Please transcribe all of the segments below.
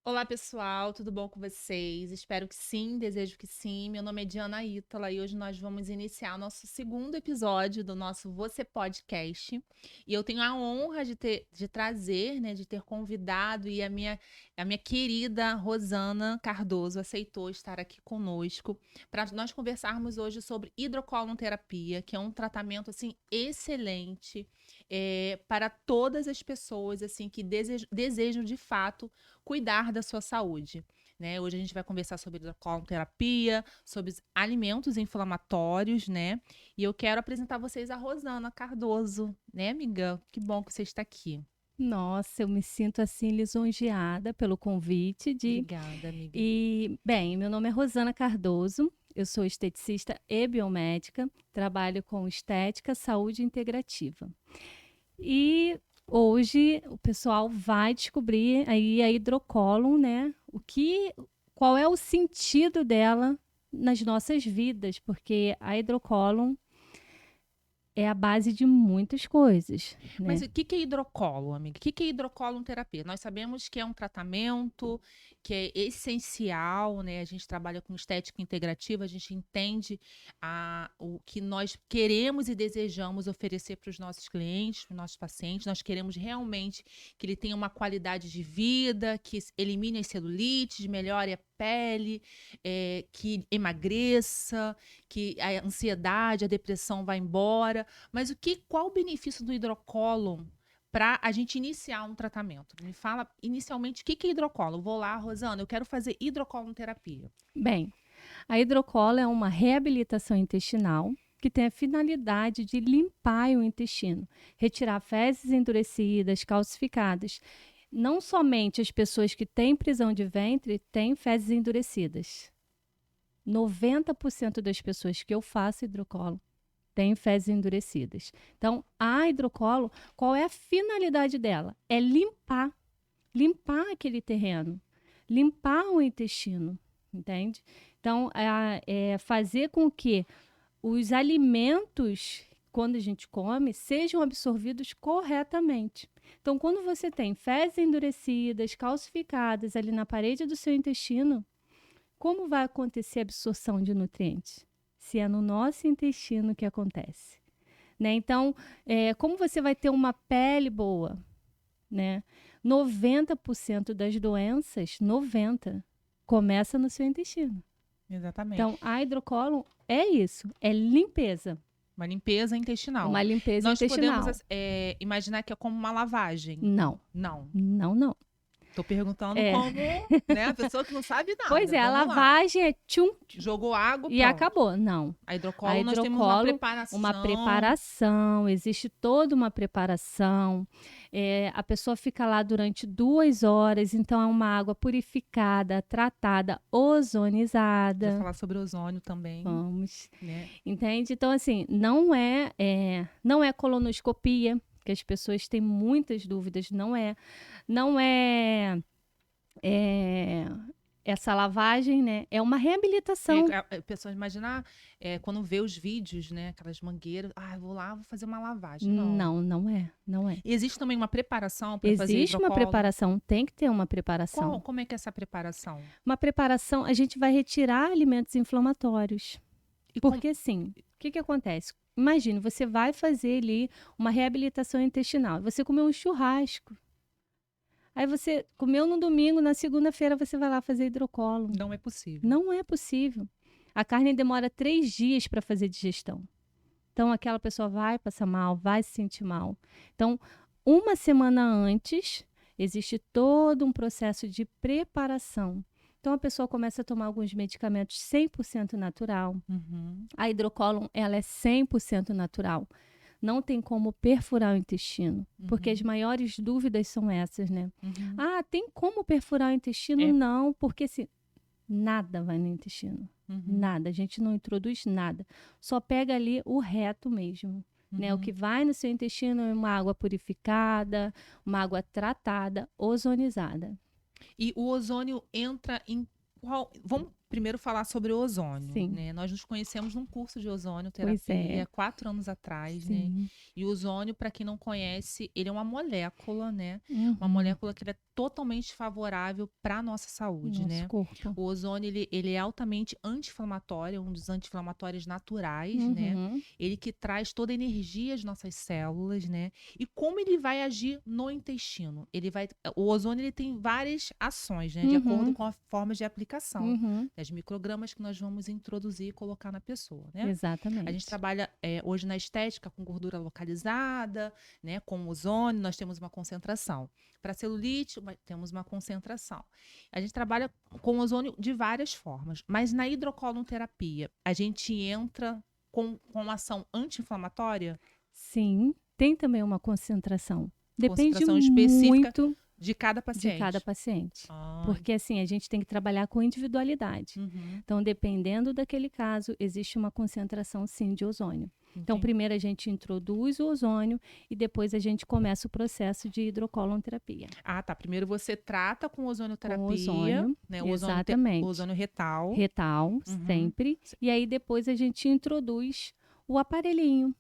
Olá, pessoal, tudo bom com vocês? Espero que sim, desejo que sim. Meu nome é Diana Ítala e hoje nós vamos iniciar o nosso segundo episódio do nosso Você Podcast. E eu tenho a honra de trazer, né, de ter convidado e a minha querida Rosana Cardoso aceitou estar aqui conosco para nós conversarmos hoje sobre hidrocolonterapia, que é um tratamento assim excelente para todas as pessoas assim que desejam de fato cuidar da sua saúde. Né? Hoje a gente vai conversar sobre hidrocolonterapia, sobre os alimentos inflamatórios, né? E eu quero apresentar vocês a Rosana Cardoso, né, amiga? Que bom que você está aqui. Nossa, eu me sinto assim lisonjeada pelo convite Obrigada, amiga. bem, meu nome é Rosana Cardoso, eu sou esteticista e biomédica, trabalho com estética, saúde integrativa. E hoje o pessoal vai descobrir aí a hidrocolon, né? Qual é o sentido dela nas nossas vidas, porque a hidrocolon é a base de muitas coisas, Mas né? o que que é hidrocolo, amiga? O que que é hidrocolonterapia? Nós sabemos que é um tratamento que é essencial, né? A gente trabalha com estética integrativa, a gente entende o que nós queremos e desejamos oferecer para os nossos clientes, para os nossos pacientes. Nós queremos realmente que ele tenha uma qualidade de vida, que elimine as celulites, melhore a pele, que emagreça, que a ansiedade, a depressão vá embora. Mas qual o benefício do hidrocolo para a gente iniciar um tratamento? Me fala inicialmente o que é hidrocolo. Vou lá, Rosana, eu quero fazer hidrocolonterapia. Bem, a hidrocola é uma reabilitação intestinal que tem a finalidade de limpar o intestino, retirar fezes endurecidas, calcificadas. Não somente as pessoas que têm prisão de ventre têm fezes endurecidas. 90% das pessoas que eu faço hidrocolo têm fezes endurecidas. Então, a hidrocolo, qual é a finalidade dela? É limpar aquele terreno, limpar o intestino, entende? Então, é fazer com que os alimentos, quando a gente come, sejam absorvidos corretamente. Então, quando você tem fezes endurecidas, calcificadas ali na parede do seu intestino, como vai acontecer a absorção de nutrientes? Se é no nosso intestino que acontece. Né? Então, como você vai ter uma pele boa? Né? 90% das doenças, 90%, começa no seu intestino. Exatamente. Então, a hidrocolon é isso, é limpeza. Uma limpeza intestinal. Uma limpeza Nós podemos intestinal. imaginar que é como uma lavagem. Não, Não. não, não. Tô perguntando É. como, né, a pessoa que não sabe Pois nada. é, a Vamos lá. lavagem é tchum Jogou água, e pronto. acabou. Não. A A hidrocolo, nós temos hidrocolo, uma preparação, existe toda uma preparação. A pessoa fica lá durante 2 horas, então é uma água purificada, tratada, ozonizada. Vou falar sobre ozônio também. Vamos. Né? Entende? Então, assim, não é colonoscopia, que as pessoas têm muitas dúvidas, não é essa lavagem, né? É uma reabilitação. A pessoa imaginar quando vê os vídeos, né? Aquelas mangueiras. Ah, vou lá, vou fazer uma lavagem. Não. Não é. E existe também uma preparação para fazer Existe uma hidrocolo? preparação, tem que ter uma preparação. Como é que é essa preparação? Uma preparação, a gente vai retirar alimentos inflamatórios. E Porque assim, o que acontece? Imagina, você vai fazer ali uma reabilitação intestinal. Você comeu um churrasco. Aí você comeu no domingo, na segunda-feira você vai lá fazer hidrocolo. Não é possível. Não é possível. A carne demora 3 dias para fazer digestão. Então, aquela pessoa vai passar mal, vai se sentir mal. Então, uma semana antes, existe todo um processo de preparação. Então, a pessoa começa a tomar alguns medicamentos 100% natural. Uhum. A hidrocolon, ela é 100% natural. Não tem como perfurar o intestino, porque as maiores dúvidas são essas, né? Uhum. Ah, tem como perfurar o intestino? Não, porque assim, nada vai no intestino. Nada, a gente não introduz nada. Só pega ali o reto mesmo. Né? O que vai no seu intestino é uma água purificada, uma água tratada, ozonizada. E o ozônio entra em qual? primeiro falar sobre o ozônio, Sim. né? Nós nos conhecemos num curso de Pois ozonioterapia é. 4 anos atrás, né? Sim. E o ozônio, para quem não conhece, ele é uma molécula, né? Uma Uhum. molécula que ele é totalmente favorável para a nossa saúde, Nosso né? corpo. O ozônio, ele é altamente anti-inflamatório, um dos anti-inflamatórios naturais, né? Uhum. Ele que traz toda a energia às nossas células, né? E como ele vai agir no intestino? O ozônio, ele tem várias ações, né? De acordo Uhum. com a forma de aplicação Uhum. das microgramas que nós vamos introduzir e colocar na pessoa, né? A gente Exatamente. trabalha hoje na estética com gordura localizada, né? Com ozônio, nós temos uma concentração. Para celulite, temos uma concentração. A gente trabalha com ozônio de várias formas, mas na hidrocolonoterapia, a gente entra com ação anti-inflamatória, Sim, tem também uma concentração. Depende concentração específica muito de cada de cada paciente. paciente. Ah, Porque assim, a gente tem que trabalhar com individualidade. uhum, Então, dependendo daquele caso, existe uma concentração sim de ozônio. Então, entendi. primeiro a gente introduz o ozônio e depois a gente começa o processo de hidrocolonoterapia. Ah, tá. Primeiro você trata com Com ozonioterapia, ozônio, né? O exatamente. ozônio retal. Retal, Uhum. sempre. E aí depois a gente introduz o aparelhinho,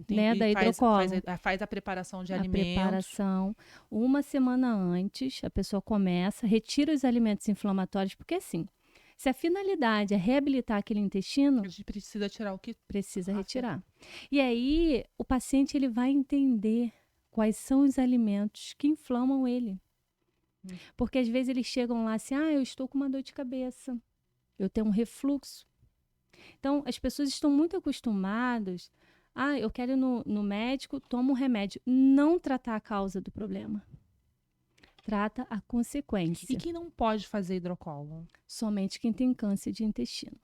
né, E da faz hidrocolo. a preparação de A alimentos. preparação. Uma semana antes, a pessoa começa, retira os alimentos inflamatórios, porque assim, se a finalidade é reabilitar aquele intestino, A gente precisa tirar o que precisa afeta. retirar. E aí, o paciente ele vai entender quais são os alimentos que inflamam ele. Porque às vezes eles chegam lá assim, eu estou com uma dor de cabeça, eu tenho um refluxo. Então, as pessoas estão muito acostumadas, eu quero ir no médico, tomo um remédio. Não tratar a causa do problema. Trata a E consequência. quem não pode fazer hidrocolo? Somente quem tem câncer de intestino.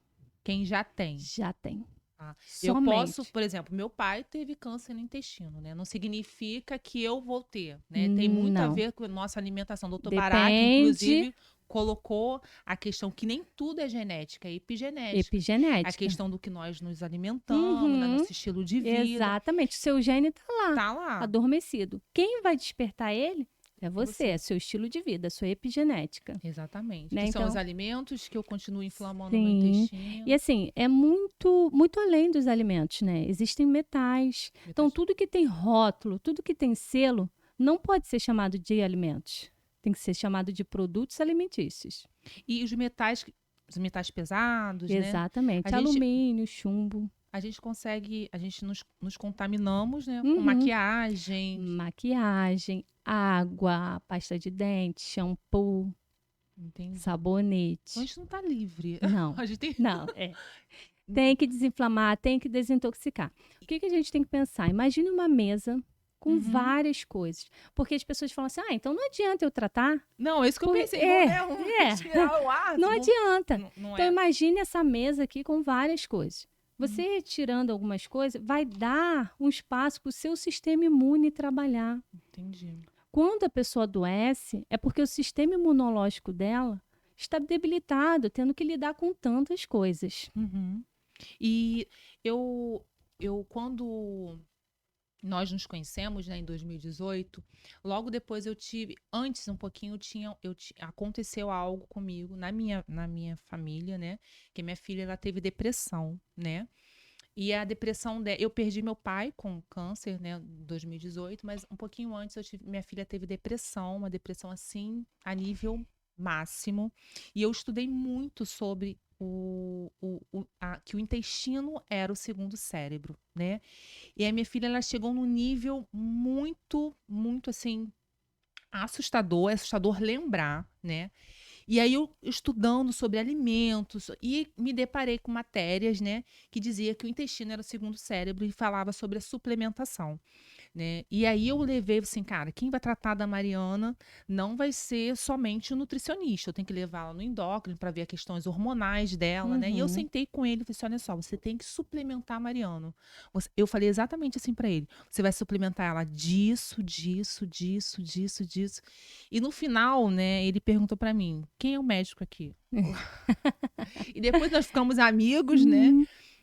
Quem já tem. Já tem. Ah, eu Somente. posso, por exemplo, meu pai teve câncer no intestino, né? Não significa que eu vou ter, né? Tem muito a Não. ver com a nossa alimentação. O doutor Barak, inclusive, colocou a questão que nem tudo é genética, é epigenética. A Epigenética. questão do que nós nos alimentamos, né? Nosso estilo de vida. Exatamente. O seu gene está lá, Tá lá. adormecido. Quem vai despertar ele é você, é seu estilo de vida, a sua epigenética. Exatamente. Né? Que são Então, os alimentos que eu continuo inflamando sim. meu intestino. E assim, é muito, muito além dos alimentos, né? Existem metais. Então, tudo que tem rótulo, tudo que tem selo, não pode ser chamado de alimentos. Tem que ser chamado de produtos alimentícios. E os metais pesados, né? Exatamente. A gente- Alumínio, chumbo. A gente nos contaminamos, né? Com Uhum. maquiagem. Maquiagem, água, pasta de dente, shampoo, Entendi. sabonete. Então a gente não tá livre. Não, A gente tem... não, Tem que desinflamar, tem que desintoxicar. O que a gente tem que pensar? Imagine uma mesa com várias coisas. Porque as pessoas falam assim, então não adianta eu tratar. Não, é isso que eu pensei. Tirar o ar. Não adianta. Não Então imagine essa mesa aqui com várias coisas. Você retirando algumas coisas, vai dar um espaço para o seu sistema imune trabalhar. Entendi. Quando a pessoa adoece, é porque o sistema imunológico dela está debilitado, tendo que lidar com tantas coisas. Uhum. E eu quando nós nos conhecemos, né, em 2018, logo depois antes um pouquinho, aconteceu algo comigo na minha família, né, que minha filha, ela teve depressão, né, e a depressão eu perdi meu pai com câncer, né, em 2018, mas um pouquinho antes minha filha teve depressão, uma depressão assim, a nível máximo, e eu estudei muito sobre que o intestino era o segundo cérebro, né? E a minha filha, ela chegou num nível muito, muito, assim, assustador. É assustador lembrar, né? E aí eu estudando sobre alimentos e me deparei com matérias, né, que dizia que o intestino era o segundo cérebro e falava sobre a suplementação, né? E aí eu levei assim, cara, quem vai tratar da Mariana não vai ser somente o nutricionista, eu tenho que levar ela no endócrino para ver as questões hormonais dela, né? E eu sentei com ele e falei assim, olha só, você tem que suplementar a Mariana. Eu falei exatamente assim para ele, você vai suplementar ela disso, disso, disso, disso, disso. E no final, né, ele perguntou para mim, quem é o médico aqui? E depois nós ficamos amigos, né?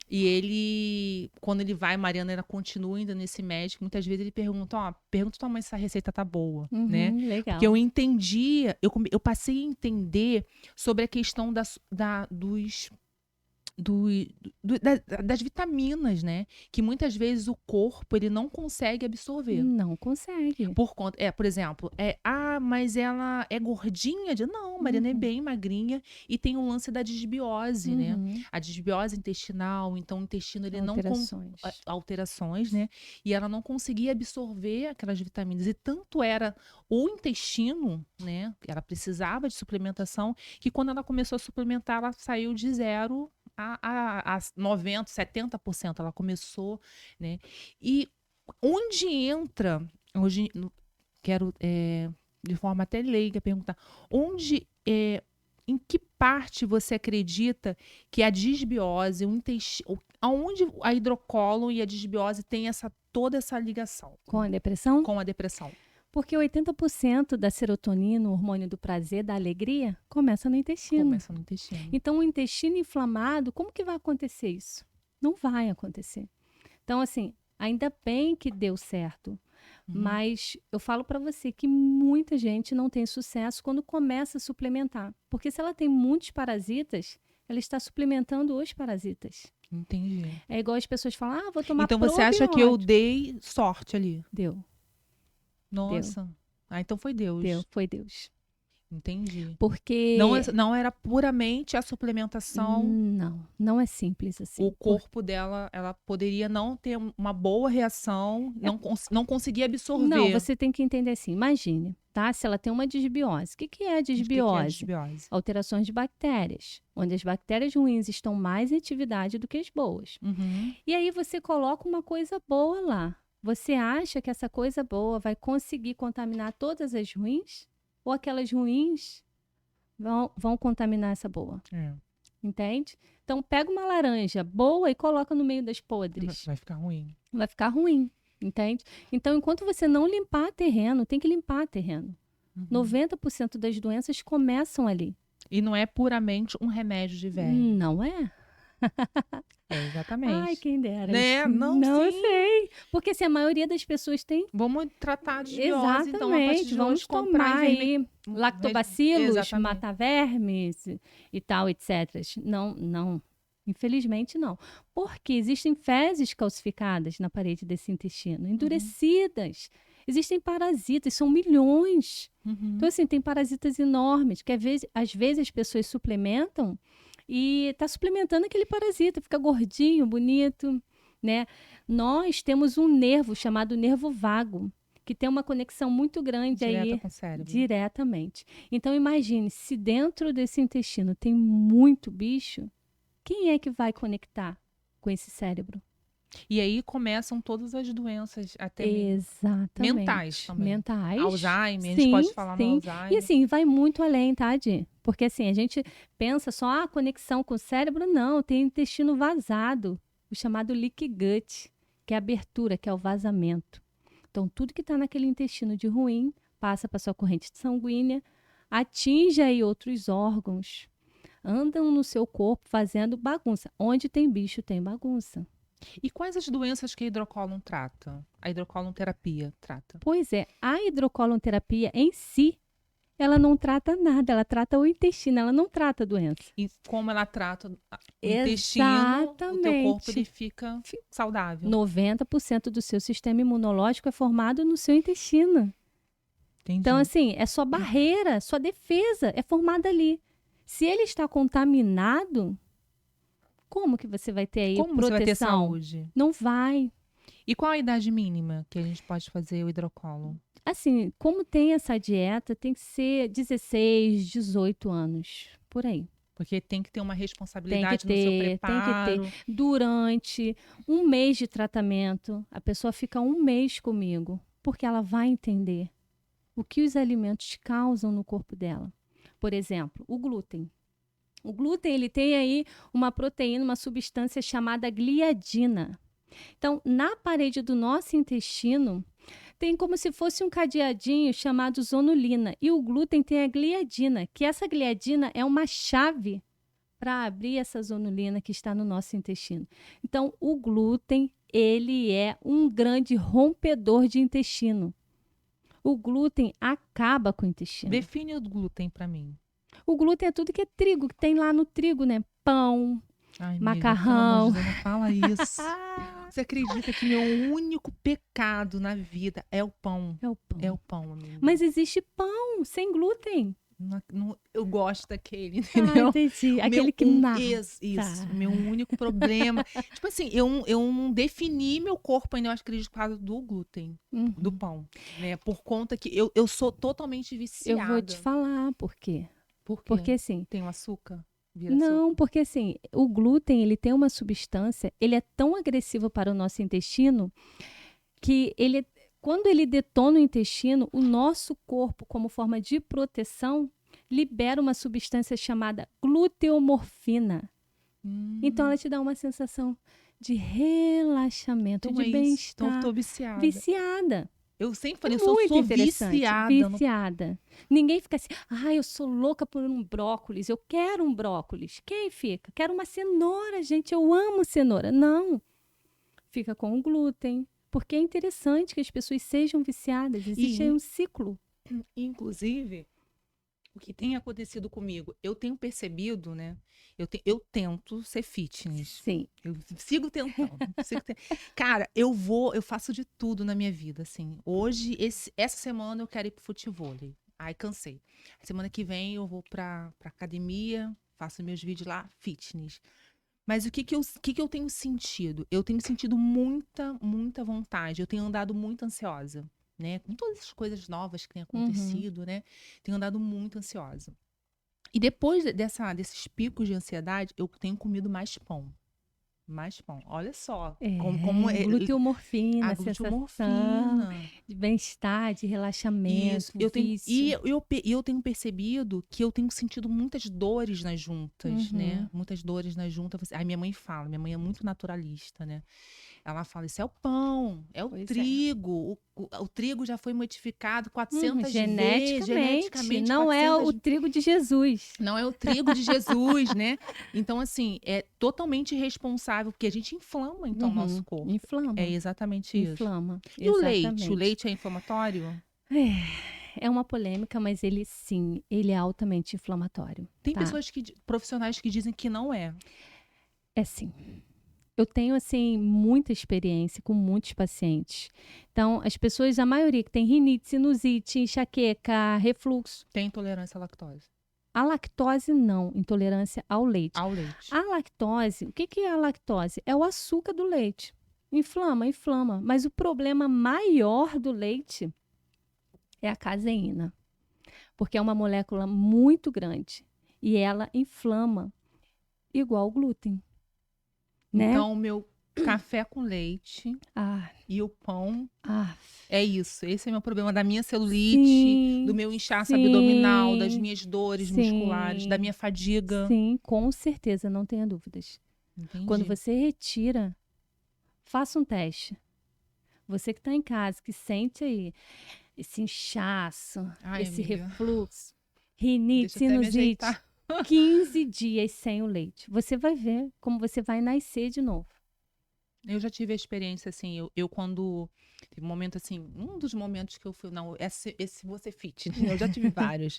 E ele, quando ele vai, Mariana, ela continua ainda nesse médico, muitas vezes ele pergunta, pergunta tua mãe se essa receita tá boa, né? Legal. Porque eu entendia, eu passei a entender sobre a questão das vitaminas, né? Que muitas vezes o corpo ele não consegue absorver. Não consegue. Por exemplo, mas ela é gordinha? Não, Mariana é bem magrinha e tem um lance da disbiose, né? A disbiose intestinal, então o intestino ele alterações, né? E ela não conseguia absorver aquelas vitaminas. E tanto era o intestino, né? Ela precisava de suplementação, que quando ela começou a suplementar, ela saiu de 0 a 90%, 70%. Ela começou, né? E onde entra, hoje quero, de forma até leiga, perguntar, em que parte você acredita que a disbiose, aonde a hidrocólon e a disbiose tem toda essa ligação? Com a depressão? Com a depressão. Porque 80% da serotonina, o hormônio do prazer, da alegria, começa no intestino. Começa no intestino. Então, o intestino inflamado, como que vai acontecer isso? Não vai acontecer. Então, assim, ainda bem que deu certo. Mas eu falo para você que muita gente não tem sucesso quando começa a suplementar. Porque se ela tem muitos parasitas, ela está suplementando os parasitas. Entendi. É igual as pessoas falam, vou tomar Então você acha que eu dei sorte ali? Deu. Nossa. Deu. Então foi Deus. Foi Deus. Entendi. Porque... Não era puramente a suplementação. Não é simples assim. O corpo dela, ela poderia não ter uma boa reação, não conseguir absorver. Não, você tem que entender assim, imagine, tá? Se ela tem uma disbiose. O que é a disbiose? O que é a disbiose? Alterações de bactérias, onde as bactérias ruins estão mais em atividade do que as boas. E aí você coloca uma coisa boa lá. Você acha que essa coisa boa vai conseguir contaminar todas as ruins? Ou aquelas ruins vão contaminar essa boa? Entende? Então, pega uma laranja boa e coloca no meio das podres. Vai ficar ruim. Vai ficar ruim, entende? Então, enquanto você não limpar terreno, tem que limpar terreno. 90% das doenças começam ali. E não é puramente um remédio de velho. Não é? Exatamente. Ai, quem dera. Né? Não sei. Porque se a maioria das pessoas tem... Vamos tratar de disbiose, exatamente. então, a partir de vamos hoje, tomar aí lactobacilos, Exatamente. matavermes e tal, etc. Não. Infelizmente, não. Porque existem fezes calcificadas na parede desse intestino, endurecidas. Existem parasitas, são milhões. Então, assim, tem parasitas enormes, que às vezes as pessoas suplementam e está suplementando aquele parasita, fica gordinho, bonito, né? Nós temos um nervo chamado nervo vago, que tem uma conexão muito grande aí com o cérebro. Diretamente. Então, imagine, se dentro desse intestino tem muito bicho, quem é que vai conectar com esse cérebro? E aí começam todas as doenças, até exatamente. Mentais também. Mentais. Alzheimer, sim, a gente pode falar no Alzheimer. E assim, vai muito além, tá, Di? Porque assim, a gente pensa só a conexão com o cérebro, não, tem intestino vazado, o chamado leaky gut, que é a abertura, que é o vazamento. Então, tudo que está naquele intestino de ruim passa para sua corrente sanguínea, atinge aí outros órgãos, andam no seu corpo fazendo bagunça. Onde tem bicho, tem bagunça. E quais as doenças que a hidrocólon trata? A hidrocolonterapia trata? Pois é, a hidrocolonterapia em si, ela não trata nada, ela trata o intestino, ela não trata a doença. E como ela trata o intestino, o teu corpo ele fica saudável. 90% do seu sistema imunológico é formado no seu intestino. Entendi. Então, assim, é sua barreira, sua defesa é formada ali. Se ele está contaminado, como que você vai ter aí proteção? Você vai ter saúde? Não vai. E qual a idade mínima que a gente pode fazer o hidrocólon? Assim, como tem essa dieta, tem que ser 16, 18 anos, por aí. Porque tem que ter uma responsabilidade no seu preparo. Tem que ter. Durante um mês de tratamento, a pessoa fica um mês comigo, porque ela vai entender o que os alimentos causam no corpo dela. Por exemplo, o glúten. O glúten, ele tem aí uma proteína, uma substância chamada gliadina. Então, na parede do nosso intestino, tem como se fosse um cadeadinho chamado zonulina. E o glúten tem a gliadina, que essa gliadina é uma chave para abrir essa zonulina que está no nosso intestino. Então, o glúten, ele é um grande rompedor de intestino. O glúten acaba com o intestino. Define o glúten para mim. O glúten é tudo que é trigo, que tem lá no trigo, né? Pão, Ai, amiga, macarrão. pelo amor de Deus, não fala isso. Você acredita que meu único pecado na vida é o pão? É o pão. É o pão, amiga. Mas existe pão sem glúten. Eu gosto daquele, Ah, entendeu? entendi. Aquele que nada. Isso, meu único problema. Tipo assim, eu não defini meu corpo ainda, eu acredito, por causa do glúten, do pão, né? Por conta que eu sou totalmente viciada. Eu vou te falar por quê. Por quê? Porque assim... Tem o açúcar? Vira Não, açúcar? porque assim, o glúten, ele tem uma substância, ele é tão agressivo para o nosso intestino, que quando ele detona o intestino, o nosso corpo, como forma de proteção, libera uma substância chamada gluteomorfina. Então, ela te dá uma sensação de relaxamento, Então de é isso. Então eu bem-estar. tô viciada. Viciada. Eu sempre falei, eu Muito sou interessante. viciada. Viciada. Ninguém fica assim, eu sou louca por um brócolis, eu quero um brócolis. Quem fica? Quero uma cenoura, gente, eu amo cenoura. Não. Fica com o glúten. Porque é interessante que as pessoas sejam viciadas. Existe aí um ciclo. Inclusive, o que tem acontecido comigo, eu tenho percebido, né? Eu tento ser fitness. Sim. Eu sigo tentando. Cara, eu faço de tudo na minha vida, assim. Hoje, essa semana eu quero ir pro futevôlei. Ai, cansei. A semana que vem eu vou pra academia, faço meus vídeos lá, fitness. Mas o que eu tenho sentido? Eu tenho sentido muita vontade. Eu tenho andado muito ansiosa, né? Com todas as coisas novas que têm acontecido, né? Tenho andado muito ansiosa. E depois desses picos de ansiedade, eu tenho comido mais pão. Mais pão. Olha só. Como é Gluteomorfina, a sensação de bem-estar, de relaxamento, Isso. Eu tenho, vício. eu tenho percebido que eu tenho sentido muitas dores nas juntas, né? Muitas dores nas juntas. Aí minha mãe fala, minha mãe é muito naturalista, né? Ela fala, isso é o pão, é o trigo. O trigo já foi modificado 400 vezes. Geneticamente, não 400 é o trigo de Jesus. Não é o trigo de Jesus, né? Então, assim, é totalmente irresponsável, porque a gente inflama, então, o nosso corpo. Inflama. É exatamente isso. Inflama. E o leite? O leite é inflamatório? É uma polêmica, mas ele é altamente inflamatório. Tem pessoas profissionais que dizem que não é. É sim. Eu tenho, assim, muita experiência com muitos pacientes. Então, as pessoas, a maioria que tem rinite, sinusite, enxaqueca, refluxo. Tem intolerância à lactose? A lactose, não. Intolerância ao leite. Ao leite. A lactose, o que é a lactose? É o açúcar do leite. Inflama. Mas o problema maior do leite é a caseína. Porque é uma molécula muito grande. E ela inflama igual o glúten. Né? Então, o meu café com leite e o pão é isso. Esse é o meu problema da minha celulite, do meu inchaço abdominal, das minhas dores musculares, da minha fadiga. Sim, com certeza, não tenha dúvidas. Entendi. Quando você retira, faça um teste. Você que está em casa, que sente aí esse inchaço, esse refluxo, rinite, sinusite, 15 dias sem o leite. Você vai ver como você vai nascer de novo. Eu já tive a experiência, assim, eu quando... Teve um momento, assim, um dos momentos que eu fui... Não, esse você fit, né? Eu já tive vários.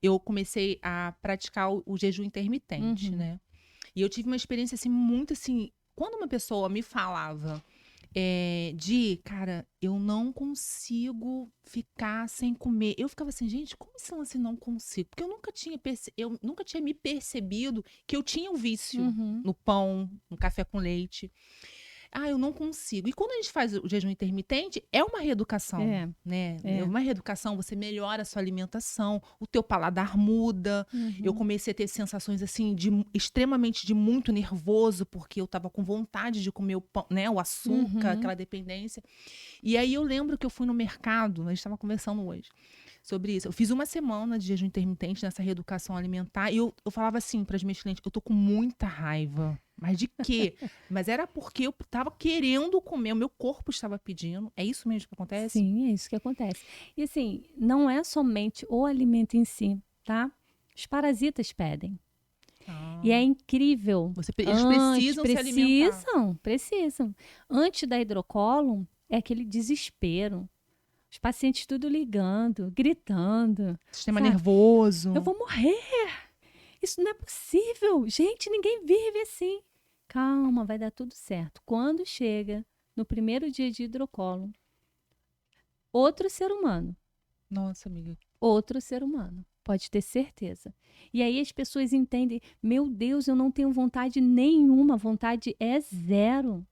Eu comecei a praticar o jejum intermitente, né? E eu tive uma experiência, assim, muito, assim... Quando uma pessoa me falava... cara, eu não consigo ficar sem comer. Eu ficava assim, gente, como esse lance não consigo? Porque eu nunca tinha me percebido que eu tinha um vício no pão, no café com leite. Eu não consigo. E quando a gente faz o jejum intermitente, é uma reeducação, né? É uma reeducação, você melhora a sua alimentação, o teu paladar muda. Eu comecei a ter sensações, assim, extremamente de muito nervoso, porque eu tava com vontade de comer o pão, né? O açúcar, aquela dependência. E aí eu lembro que eu fui no mercado, a gente estava conversando hoje sobre isso. Eu fiz uma semana de jejum intermitente nessa reeducação alimentar e eu falava assim para as minhas clientes, eu tô com muita raiva. Mas de quê? Mas era porque eu estava querendo comer, o meu corpo estava pedindo. É isso mesmo que acontece? Sim, é isso que acontece. E assim, não é somente o alimento em si, tá? Os parasitas pedem. E é incrível. Eles precisam se alimentar. Precisam. Antes da hidrocólon, é aquele desespero. Os pacientes tudo ligando, gritando. Sistema sabe? nervoso. Eu vou morrer. Isso não é possível. Gente, ninguém vive assim. Calma, vai dar tudo certo. Quando chega no primeiro dia de hidrocólon, outro ser humano. Nossa, amiga. Outro ser humano. Pode ter certeza. E aí as pessoas entendem, meu Deus, eu não tenho vontade nenhuma, vontade é zero.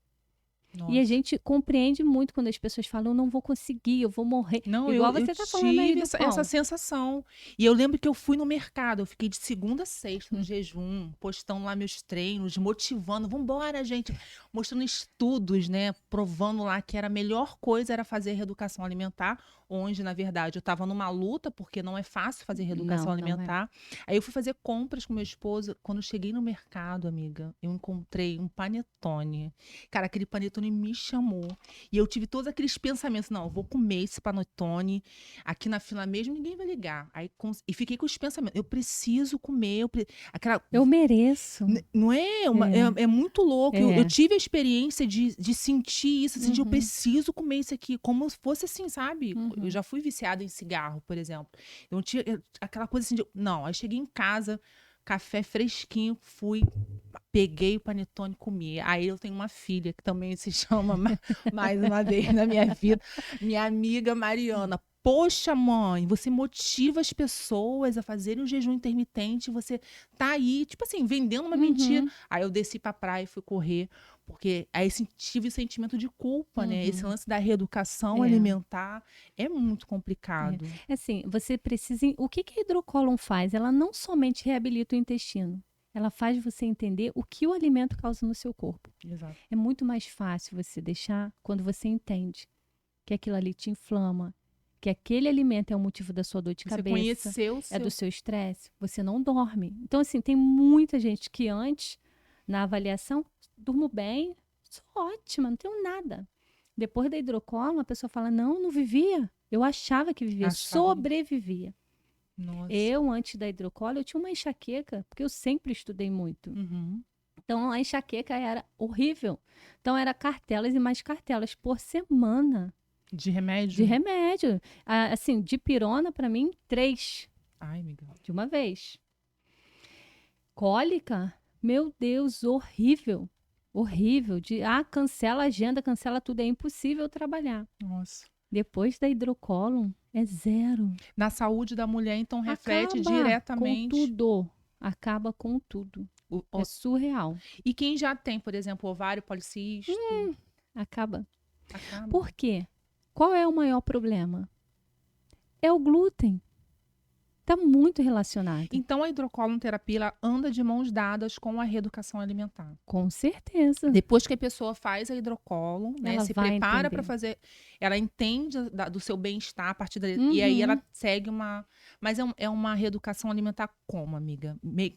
Nossa. E a gente compreende muito quando as pessoas falam, eu não vou conseguir, eu vou morrer. Não, Igual eu você tá falando aí tive do pão. essa sensação. E eu lembro que eu fui no mercado, eu fiquei de segunda a sexta no jejum, postando lá meus treinos, motivando, vambora, gente, mostrando estudos, né, provando lá que era a melhor coisa era fazer reeducação alimentar, onde, na verdade, eu estava numa luta, porque não é fácil fazer reeducação Não, não é. alimentar. Aí eu fui fazer compras com meu esposo. Quando eu cheguei no mercado, amiga, eu encontrei um panetone. Cara, aquele panetone me chamou. E eu tive todos aqueles pensamentos. Não, eu vou comer esse panetone aqui na fila mesmo, ninguém vai ligar. Aí, e fiquei com os pensamentos. Eu preciso comer. Eu mereço. Não é? É muito louco. É. Eu tive a experiência de sentir isso. Assim, de eu Uhum. preciso comer isso aqui. Como se fosse assim, sabe? Uhum. Eu já fui viciada em cigarro, por exemplo. Eu tinha aquela coisa assim de... Não, aí cheguei em casa, café fresquinho, fui... Peguei o panetone e comi. Aí eu tenho uma filha que também se chama, mais uma vez na minha vida, minha amiga Mariana. Poxa, mãe, você motiva as pessoas a fazerem o jejum intermitente, você tá aí, tipo assim, vendendo uma mentira. Aí eu desci pra praia e fui correr, porque aí tive o sentimento de culpa, né? Esse lance da reeducação alimentar é muito complicado. Assim, você precisa... O que a hidrocólon faz? Ela não somente reabilita o intestino, ela faz você entender o que o alimento causa no seu corpo. Exato. É muito mais fácil você deixar quando você entende que aquilo ali te inflama, que aquele alimento é o motivo da sua dor de cabeça, conheceu o é do seu estresse, você não dorme. Então, assim, tem muita gente que antes, na avaliação, durmo bem, sou ótima, não tenho nada. Depois da hidrocólon, a pessoa fala, não vivia. Eu achava que vivia, sobrevivia. Nossa. Eu, antes da hidrocólon, eu tinha uma enxaqueca, porque eu sempre estudei muito. Então, a enxaqueca era horrível. Então, era cartelas e mais cartelas por semana. De remédio? De remédio. Assim, de pirona, para mim, 3. Ai, amiga. De uma vez. Cólica, meu Deus, horrível. Horrível. Cancela a agenda, cancela tudo. É impossível trabalhar. Nossa. Depois da hidrocólon, é zero. Na saúde da mulher, então, reflete Acaba diretamente. com tudo. Acaba com tudo. É surreal. E quem já tem, por exemplo, ovário policístico? Acaba. Acaba. Por quê? Qual é o maior problema? É o glúten. Está muito relacionado. Então, a hidrocolonterapia ela anda de mãos dadas com a reeducação alimentar. Com certeza. Depois que a pessoa faz a hidrocolon, né, Ela se vai prepara entender. para fazer, ela entende do seu bem-estar a partir daí. E aí ela segue uma... Mas é uma reeducação alimentar como, amiga?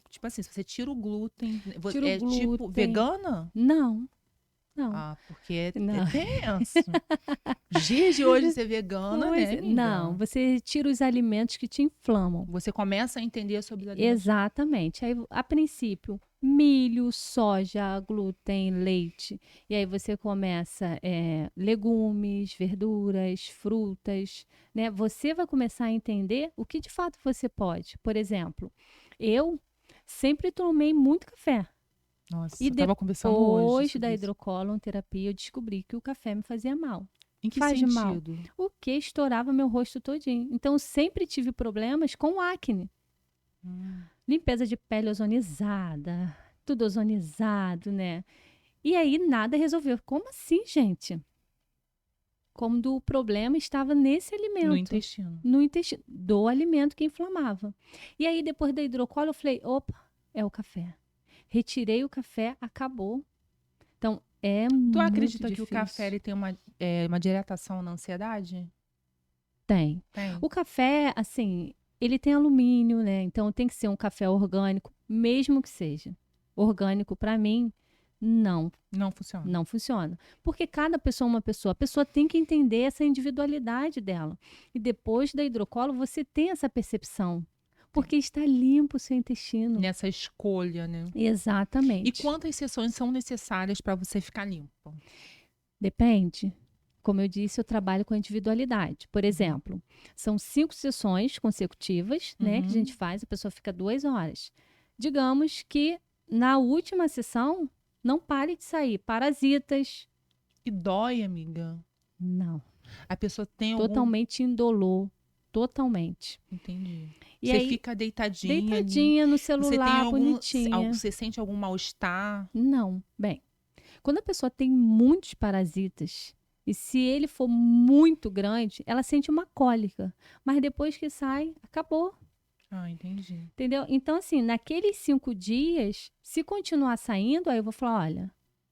Tipo assim, se você tira o glúten... Tira o glúten. Tipo vegana? Não. Ah, porque Não. é tenso. Dias de hoje ser vegana, Pois né, é. amiga? Não, você tira os alimentos que te inflamam. Você começa a entender sobre os alimentos. Exatamente. Aí, a princípio, milho, soja, glúten, leite. E aí você começa legumes, verduras, frutas, né? Você vai começar a entender o que de fato você pode. Por exemplo, eu sempre tomei muito café. Nossa, E eu tava conversando hoje depois sobre da isso. hidrocolon terapia, eu descobri que o café me fazia mal. Em que faz mal. sentido? O que estourava meu rosto todinho. Então, eu sempre tive problemas com acne. Limpeza de pele ozonizada, tudo ozonizado, né? E aí, nada resolveu. Como assim, gente? Como o problema estava nesse alimento. No intestino. No intestino, do alimento que inflamava. E aí, depois da hidrocólon, eu falei, opa, é o café. Retirei o café, acabou. Então, é muito Tu acredita difícil. que o café ele tem uma dilatação na ansiedade? Tem. Tem. O café, assim, ele tem alumínio, né? Então, tem que ser um café orgânico, mesmo que seja. Orgânico, para mim, não. Não funciona. Não funciona. Porque cada pessoa é uma pessoa. A pessoa tem que entender essa individualidade dela. E depois da hidrocólon, você tem essa percepção. Porque está limpo o seu intestino. Nessa escolha, né? Exatamente. E quantas sessões são necessárias para você ficar limpo? Depende. Como eu disse, eu trabalho com individualidade. Por exemplo, são 5 sessões consecutivas, né, que a gente faz, a pessoa fica 2 horas. Digamos que na última sessão não pare de sair parasitas. E dói, amiga? Não. A pessoa tem algum... Totalmente indolor. Totalmente. Entendi. E você aí, fica deitadinha deitadinha no você tem celular, bonitinha. Você sente algum mal-estar? Não. Bem, quando a pessoa tem muitos parasitas, e se ele for muito grande, ela sente uma cólica. Mas depois que sai, acabou. Ah, entendi. Entendeu? Então, assim, naqueles 5 dias, se continuar saindo, aí eu vou falar, olha,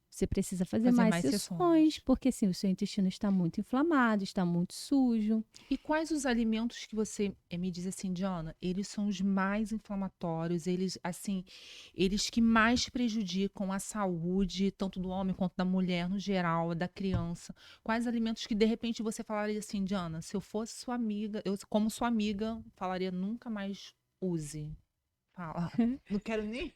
você precisa fazer mais sessões, porque assim, o seu intestino está muito inflamado, está muito sujo. E quais os alimentos que você me diz assim, Diana, eles são os mais inflamatórios, eles, assim, eles que mais prejudicam a saúde, tanto do homem quanto da mulher, no geral, da criança? Quais alimentos que, de repente, você falaria assim, Diana, se eu fosse sua amiga, eu, como sua amiga, falaria nunca mais use? Fala. Não quero nem...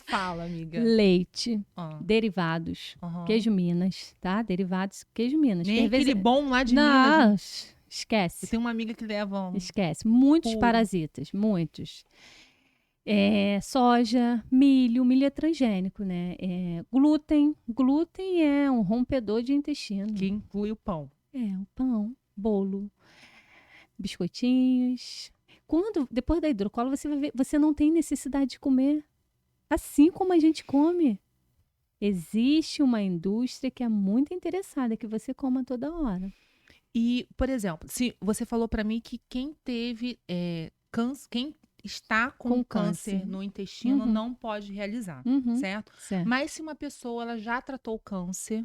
Fala, amiga. Leite, Ah. derivados, Aham. queijo Minas, tá? Derivados, queijo Minas. Nem que às vezes- aquele bom lá de Minas. Não, né? Eu esquece. tenho uma amiga que leva... Esquece. Muitos puro. parasitas, muitos. Soja, milho é transgênico, né? Glúten é um rompedor de intestino. Que inclui o pão. O pão, bolo, biscoitinhos. Depois da hidrocolo, você vai ver, você não tem necessidade de comer. Assim como a gente come. Existe uma indústria que é muito interessada que você coma toda hora. E, por exemplo, se você falou pra mim que quem teve câncer, quem está com câncer no intestino não pode realizar, certo? Certo. Mas se uma pessoa ela já tratou o câncer,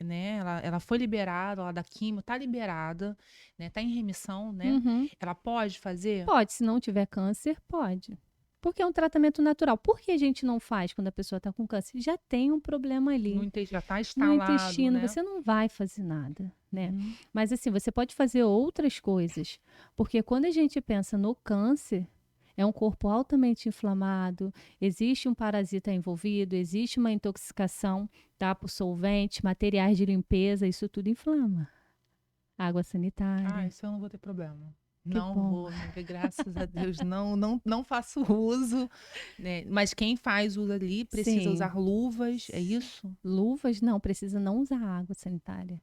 né? Ela foi liberada, ela da quimio, tá liberada, né? Tá em remissão, né? Ela pode fazer? Pode, se não tiver câncer, pode. Porque é um tratamento natural. Por que a gente não faz quando a pessoa está com câncer? Já tem um problema ali. Já tá No instalado, intestino, né? você não vai fazer nada, né? Mas assim, você pode fazer outras coisas. Porque quando a gente pensa no câncer, é um corpo altamente inflamado, existe um parasita envolvido, existe uma intoxicação, tá? Por solvente, materiais de limpeza, isso tudo inflama. Água sanitária. Isso eu não vou ter problema. Que Não bom. vou, amiga, graças a Deus, não faço uso, né? Mas quem faz uso ali precisa Sim. usar luvas, é isso? Luvas, não, precisa não usar água sanitária.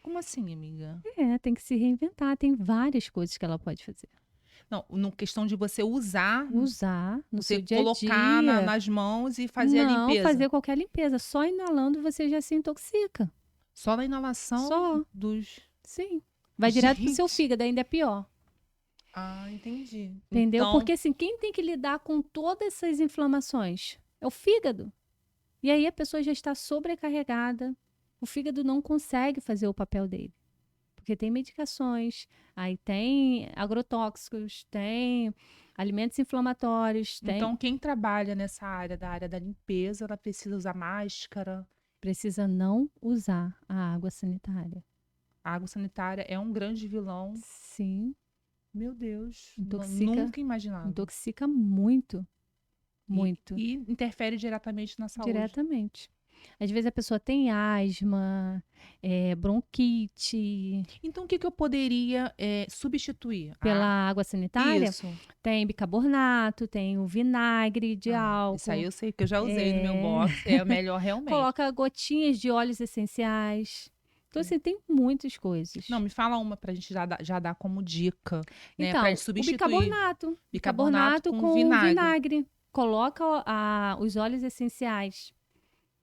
Como assim, amiga? Tem que se reinventar, tem várias coisas que ela pode fazer. Não, no questão de você usar, Usar no você seu dia a colocar dia. nas mãos e fazer a Não limpeza. fazer qualquer limpeza, só inalando você já se intoxica. Só na inalação Só. dos... Sim. Vai direto pro seu Gente. fígado, ainda é pior. Ah, entendi. Entendeu? Então, Porque assim, quem tem que lidar com todas essas inflamações é o fígado. E aí a pessoa já está sobrecarregada. O fígado não consegue fazer o papel dele. Porque tem medicações, aí tem agrotóxicos, tem alimentos inflamatórios, tem... então quem trabalha nessa área da limpeza, ela precisa usar máscara. Precisa não usar a água sanitária. A água sanitária é um grande vilão. Sim. Meu Deus, Intoxica. nunca imaginava. Intoxica muito. Muito. E interfere diretamente na saúde. Diretamente. Às vezes a pessoa tem asma, bronquite. Então, o que eu poderia substituir? Pela água sanitária, Isso. tem bicarbonato, tem o vinagre de álcool. Isso aí eu sei que eu já usei no meu box. É o melhor realmente. Coloca gotinhas de óleos essenciais. Então, assim, tem muitas coisas. Não, me fala uma pra gente já dar como dica, né? Então, Pra substituir. o bicarbonato. Bicarbonato com vinagre. Coloca os óleos essenciais.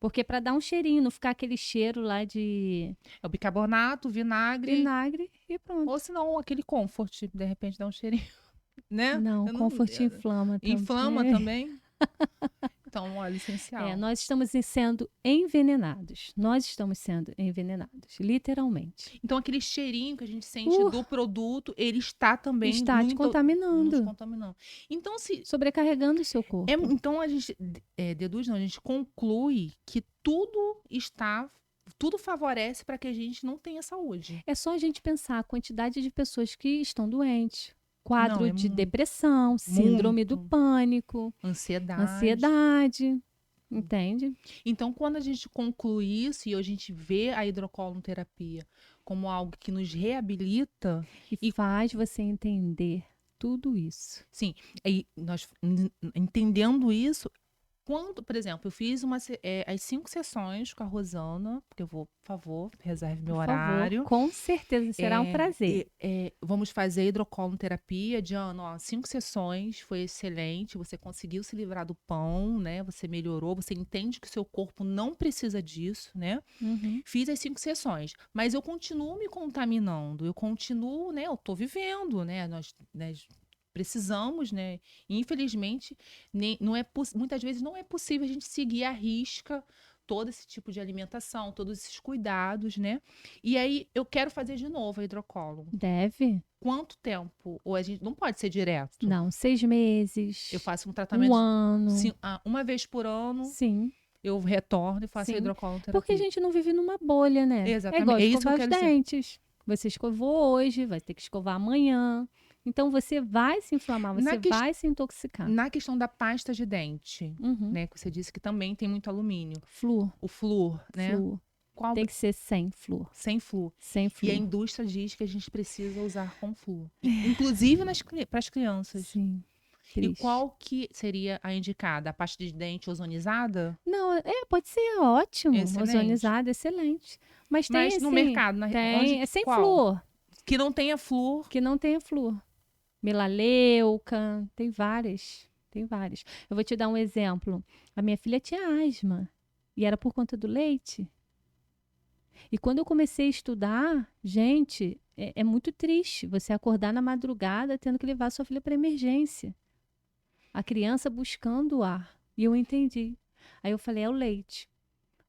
Porque para dar um cheirinho, não ficar aquele cheiro lá de É o bicarbonato, vinagre. e pronto. Ou se não, aquele comfort, de repente dá um cheirinho, né? Não, Eu comfort inflama também. Inflama também? Então, óleo essencial. Nós estamos sendo envenenados. Nós estamos sendo envenenados, literalmente. Então, aquele cheirinho que a gente sente do produto, ele está também Está te contaminando. nos contaminando. Então, sobrecarregando o seu corpo. Então, a gente deduz, não, a gente conclui que tudo favorece para que a gente não tenha saúde. É só a gente pensar a quantidade de pessoas que estão doentes, quadro Não, de depressão, síndrome do muito. pânico, Ansiedade. ansiedade, entende? Então, quando a gente conclui isso e a gente vê a hidrocoloterapia como algo que nos reabilita, E faz você entender tudo isso. sim, aí nós entendendo isso, quando, por exemplo, eu fiz as 5 sessões com a Rosana, porque eu vou, por favor, reserve meu Por favor, horário. com certeza será um prazer. Vamos fazer hidrocoloterapia, Diana, ó, 5 sessões, foi excelente, você conseguiu se livrar do pão, né? Você melhorou, você entende que o seu corpo não precisa disso, né? Uhum. Fiz as 5 sessões, mas eu continuo me contaminando, eu continuo, né? Eu tô vivendo, né? Nós precisamos, né? Infelizmente, muitas vezes não é possível a gente seguir à risca todo esse tipo de alimentação, todos esses cuidados, né? E aí eu quero fazer de novo a hidrocolo. Deve? Quanto tempo? Ou a gente não pode ser direto? Não, 6 meses, Eu faço um um tratamento ano. uma vez por ano, Sim, eu retorno e faço a sim. hidrocoloterapia. Porque a gente não vive numa bolha, né? É igual Exatamente, é isso que eu escovar os quero dizer. dentes. Você escovou hoje, vai ter que escovar amanhã. Então você vai se inflamar, você vai se intoxicar. Na questão da pasta de dente, Uhum. né, que você disse que também tem muito alumínio. Flúor. O flúor, né? Flúor. Qual Tem que ser sem flúor. sem flúor. Sem E a flúor. indústria diz que a gente precisa usar com flúor, inclusive para as crianças. Sim. E Triste. qual que seria a indicada? A pasta de dente ozonizada? Não, pode ser ótimo. Excelente. Ozonizado, excelente. Mas tem Mas assim, no mercado, tem, é sem qual? flúor. Que não tenha flúor. Que não tenha flúor. Melaleuca, tem várias. Tem várias. Eu vou te dar um exemplo. A minha filha tinha asma. E era por conta do leite. E quando eu comecei a estudar, gente, é muito triste você acordar na madrugada tendo que levar sua filha para emergência. A criança buscando ar. E eu entendi. Aí eu falei, é o leite.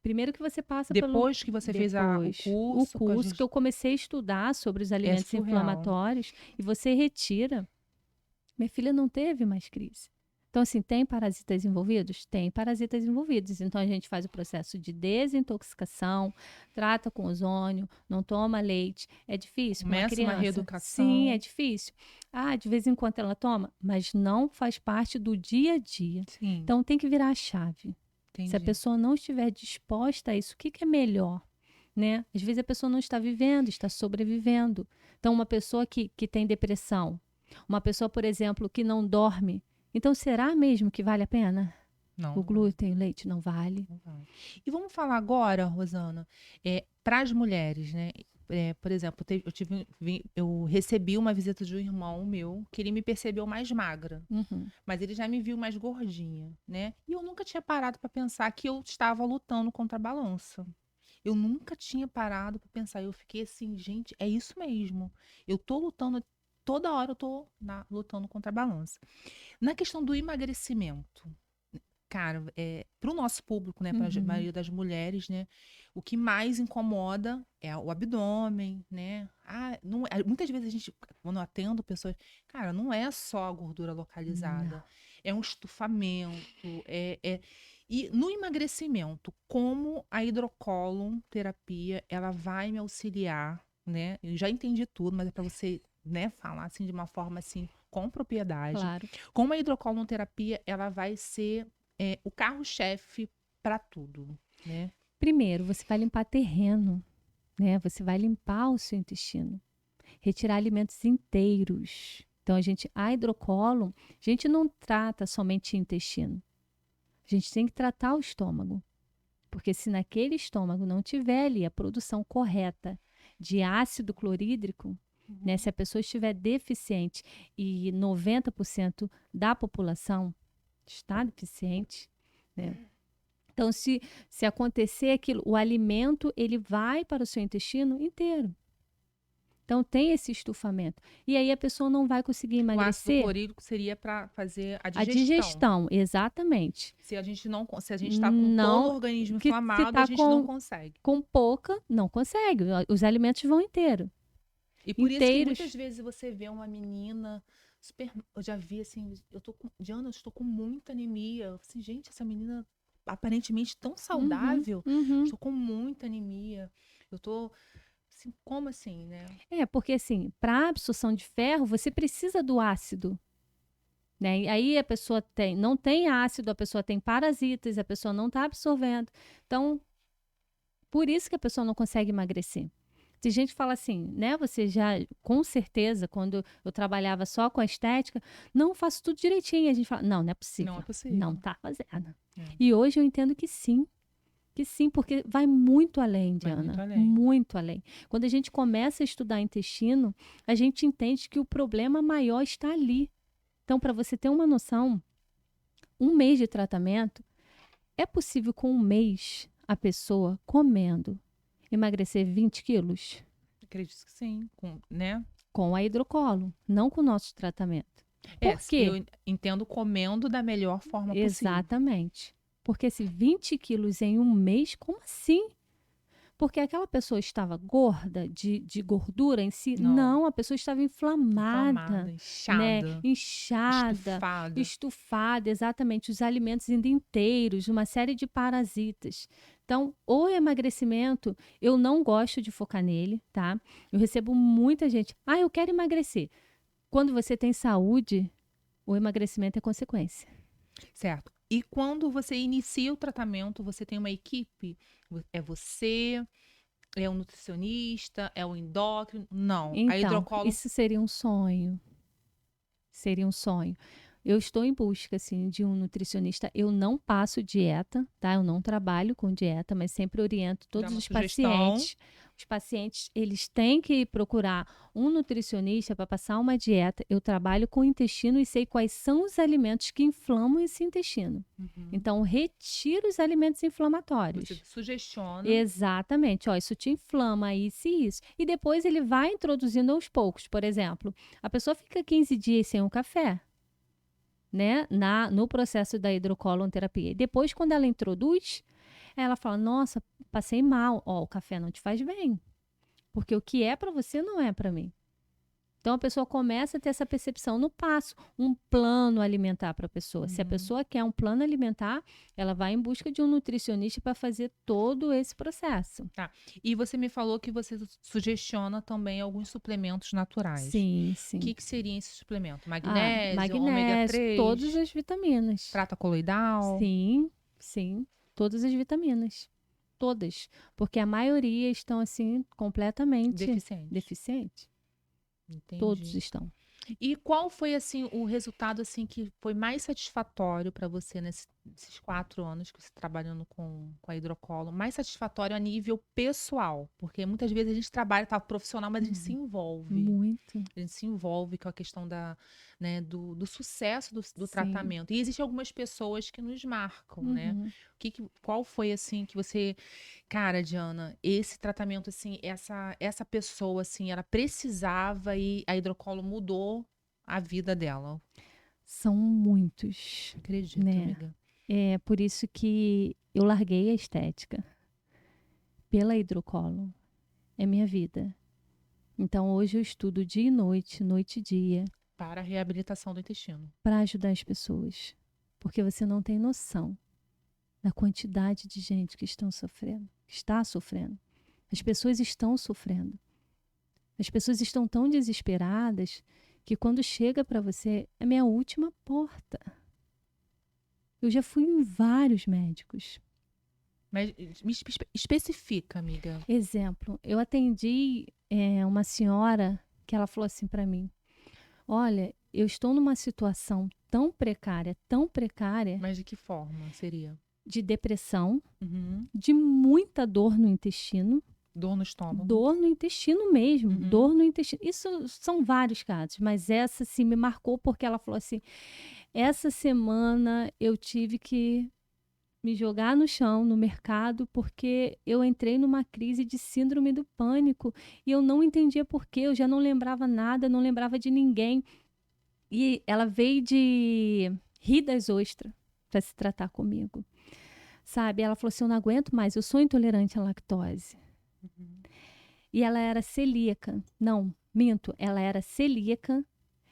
Primeiro que você passa Depois que você fez o curso, que eu comecei a estudar sobre os alimentos surreal. inflamatórios e você retira. Minha filha não teve mais crise. Então, assim, tem parasitas envolvidos? Tem parasitas envolvidos. Então, a gente faz o processo de desintoxicação, trata com ozônio, não toma leite. É difícil para uma Começa uma criança? reeducação. Sim, é difícil. Ah, de vez em quando ela toma, mas não faz parte do dia a dia. Sim, Então, tem que virar a chave. entendi. Se a pessoa não estiver disposta a isso, o que é melhor? Né? Às vezes a pessoa não está vivendo, está sobrevivendo. Então, uma pessoa que tem depressão, uma pessoa, por exemplo, que não dorme, então será mesmo que vale a pena? Não. O glúten, o leite, não vale. Não vale. E vamos falar agora, Rosana, para as mulheres, né? Por exemplo, eu recebi uma visita de um irmão meu que ele me percebeu mais magra, Uhum. mas ele já me viu mais gordinha, né? E eu nunca tinha parado para pensar que eu estava lutando contra a balança. Eu nunca tinha parado para pensar. Eu fiquei assim, gente, é isso mesmo. Eu tô lutando, toda hora eu tô lutando contra a balança. Na questão do emagrecimento, cara, para o nosso público, né, para a Uhum. maioria das mulheres, né, o que mais incomoda é o abdômen, né? Muitas vezes a gente, quando eu atendo pessoas, cara, não é só a gordura localizada, Não. é um estufamento, E no emagrecimento, como a hidrocoloterapia, ela vai me auxiliar, né? Eu já entendi tudo, mas é para você, né, falar assim de uma forma assim com propriedade. Claro. Como a hidrocoloterapia, ela vai ser o carro-chefe para tudo, né? Primeiro, você vai limpar terreno, né? Você vai limpar o seu intestino, retirar alimentos inteiros. Então, a hidrocolo, a gente não trata somente intestino. A gente tem que tratar o estômago. Porque se naquele estômago não tiver ali a produção correta de ácido clorídrico, né? Se a pessoa estiver deficiente e 90% da população está deficiente, né? Então, se acontecer aquilo, o alimento ele vai para o seu intestino inteiro. Então, tem esse estufamento. E aí a pessoa não vai conseguir O ácido emagrecer. clorídrico seria para fazer a A digestão. digestão, exatamente. Se a gente está com todo o organismo inflamado, a gente não consegue. Com pouca, não consegue. Os alimentos vão inteiros. E por isso que muitas vezes você vê uma menina super. Eu já vi assim, Diana, eu estou com muita anemia. Assim, gente, essa menina aparentemente tão saudável. Uhum. Estou com muita anemia. Eu tô assim, como assim, né? Porque assim, para absorção de ferro, você precisa do ácido, né? E aí a pessoa não tem ácido, a pessoa tem parasitas, a pessoa não está absorvendo. Então, por isso que a pessoa não consegue emagrecer. Tem gente que fala assim, né? Você já, com certeza, quando eu trabalhava só com a estética, não faço tudo direitinho. A gente fala, não é possível. Não é possível. Não tá fazendo. É. E hoje eu entendo que sim. Que sim, porque vai muito além, Vai Diana. muito além. Muito além. Quando a gente começa a estudar intestino, a gente entende que o problema maior está ali. Então, para você ter uma noção, 1 mês de tratamento, é possível com 1 mês a pessoa comendo emagrecer 20 quilos? Acredito que sim, né? Com a hidrocolo, não com o nosso tratamento. Por quê? Eu entendo comendo da melhor forma possível. Exatamente. Porque se 20 quilos em 1 mês, como assim? Porque aquela pessoa estava gorda, de gordura em si? Não, a pessoa estava inflamada, né? Inchada, estufada, exatamente. Os alimentos ainda inteiros, uma série de parasitas. Então, o emagrecimento, eu não gosto de focar nele, tá? Eu recebo muita gente, eu quero emagrecer. Quando você tem saúde, o emagrecimento é consequência. Certo. E quando você inicia o tratamento, você tem uma equipe? É você? É um nutricionista? É um endócrino? Não. Então, a hidrocolo... isso seria um sonho. Seria um sonho. Eu estou em busca, assim, de um nutricionista. Eu não passo dieta, tá? Eu não trabalho com dieta, mas sempre oriento todos os pacientes. Os pacientes, eles têm que procurar um nutricionista para passar uma dieta. Eu trabalho com o intestino e sei quais são os alimentos que inflamam esse intestino. Então, retiro os alimentos inflamatórios. Você sugestiona. Exatamente. Isso te inflama, isso e isso. E depois ele vai introduzindo aos poucos. Por exemplo, a pessoa fica 15 dias sem um café, né? No processo da hidrocolonterapia. E depois, quando ela introduz, ela fala, nossa, passei mal. O café não te faz bem. Porque o que é para você não é para mim. Então, a pessoa começa a ter essa percepção no passo, um plano alimentar para a pessoa. Se a pessoa quer um plano alimentar, ela vai em busca de um nutricionista para fazer todo esse processo. Tá. E você me falou que você sugestiona também alguns suplementos naturais. Sim, sim. O que seriam esses suplementos? Magnésio, ômega 3? Todas as vitaminas. Prata coloidal? Sim, sim. Todas as vitaminas. Todas. Porque a maioria estão, assim, completamente deficientes. Entendi. Todos estão. E qual foi, assim, o resultado, assim, que foi mais satisfatório para você nesses 4 anos que você trabalhando com a hidrocolo? Mais satisfatório a nível pessoal? Porque muitas vezes a gente trabalha, tá profissional, mas a gente se envolve. Muito. A gente se envolve com a questão do sucesso do tratamento. E existem algumas pessoas que nos marcam, né? Qual foi, assim, que você... Cara, Diana, esse tratamento, assim, essa pessoa, assim, ela precisava e a hidrocolo mudou a vida dela. São muitos. Acredito, né? amiga. É por isso que eu larguei a estética. Pela hidrocolo. É minha vida. Então, hoje eu estudo dia e noite, noite e dia. Para a reabilitação do intestino. Para ajudar as pessoas. Porque você não tem noção da quantidade de gente que está sofrendo. As pessoas estão sofrendo. As pessoas estão tão desesperadas que quando chega para você, é minha última porta. Eu já fui em vários médicos. Mas me especifica, amiga. Exemplo, eu atendi uma senhora que ela falou assim para mim, olha, eu estou numa situação tão precária. Mas de que forma seria? De depressão, de muita dor no intestino. Dor no estômago. Dor no intestino mesmo, dor no intestino. Isso são vários casos, mas essa sim me marcou porque ela falou assim, essa semana eu tive que me jogar no chão, no mercado, porque eu entrei numa crise de síndrome do pânico e eu não entendia por quê, eu já não lembrava nada, não lembrava de ninguém. E ela veio de Rio das Ostras para se tratar comigo. Sabe? Ela falou assim, eu não aguento mais, eu sou intolerante à lactose. E ela era celíaca. Não, minto, ela era celíaca.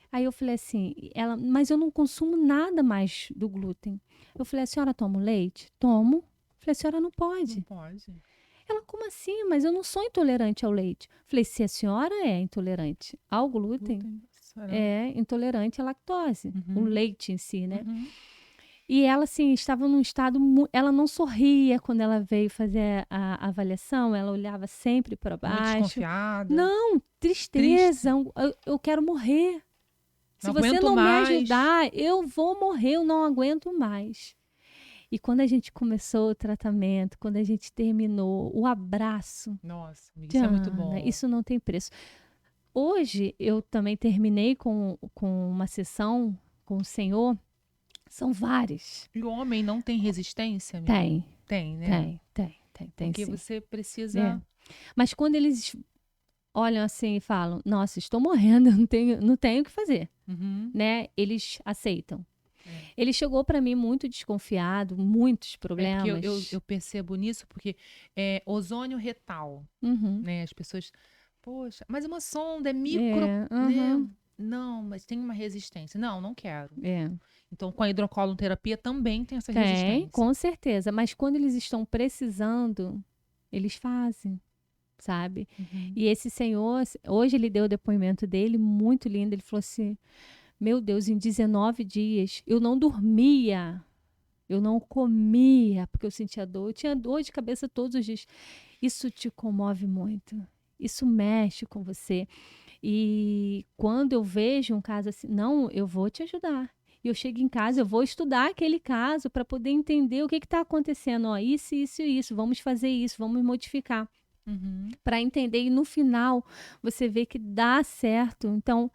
Aí eu falei assim, mas eu não consumo nada mais do glúten. Eu falei, a senhora toma leite? Tomo. Eu falei, a senhora não pode. Não pode. Ela, como assim? Mas eu não sou intolerante ao leite. Falei, se a senhora é intolerante ao glúten, é intolerante à lactose, o leite em si, né? E ela, assim, estava num estado... Ela não sorria quando ela veio fazer a avaliação, ela olhava sempre para Muito baixo. desconfiada. Não, tristeza, eu quero morrer. Se Não você aguento não me mais. ajudar, eu vou morrer, eu não aguento mais. E quando a gente começou o tratamento, quando a gente terminou, o abraço... Nossa, amiga, isso é muito Diana, bom. isso não tem preço. Hoje, eu também terminei com uma sessão com o Senhor. São várias. E o homem não tem resistência, amiga? Tem, Tem, né? tem Porque sim. você precisa... É. Mas quando eles olham assim e falam, nossa, estou morrendo, eu não tenho o que fazer, né? Eles aceitam. Ele chegou para mim muito desconfiado, muitos problemas. É porque eu percebo nisso, porque ozônio retal, né? As pessoas, poxa, mas uma sonda é micro, né? Não, mas tem uma resistência. Não quero. Então, com a hidrocolonterapia também tem essa resistência. Tem, com certeza. Mas quando eles estão precisando, eles fazem, sabe? E esse senhor, hoje ele deu o depoimento dele, muito lindo. Ele falou assim, meu Deus, em 19 dias, eu não dormia, eu não comia, porque eu sentia dor. Eu tinha dor de cabeça todos os dias. Isso te comove muito. Isso mexe com você. E quando eu vejo um caso assim, não, eu vou te ajudar. E eu chego em casa, eu vou estudar aquele caso para poder entender o que está acontecendo. Ó, isso, vamos fazer isso, vamos modificar. Para entender. E no final, você vê que dá certo. Então,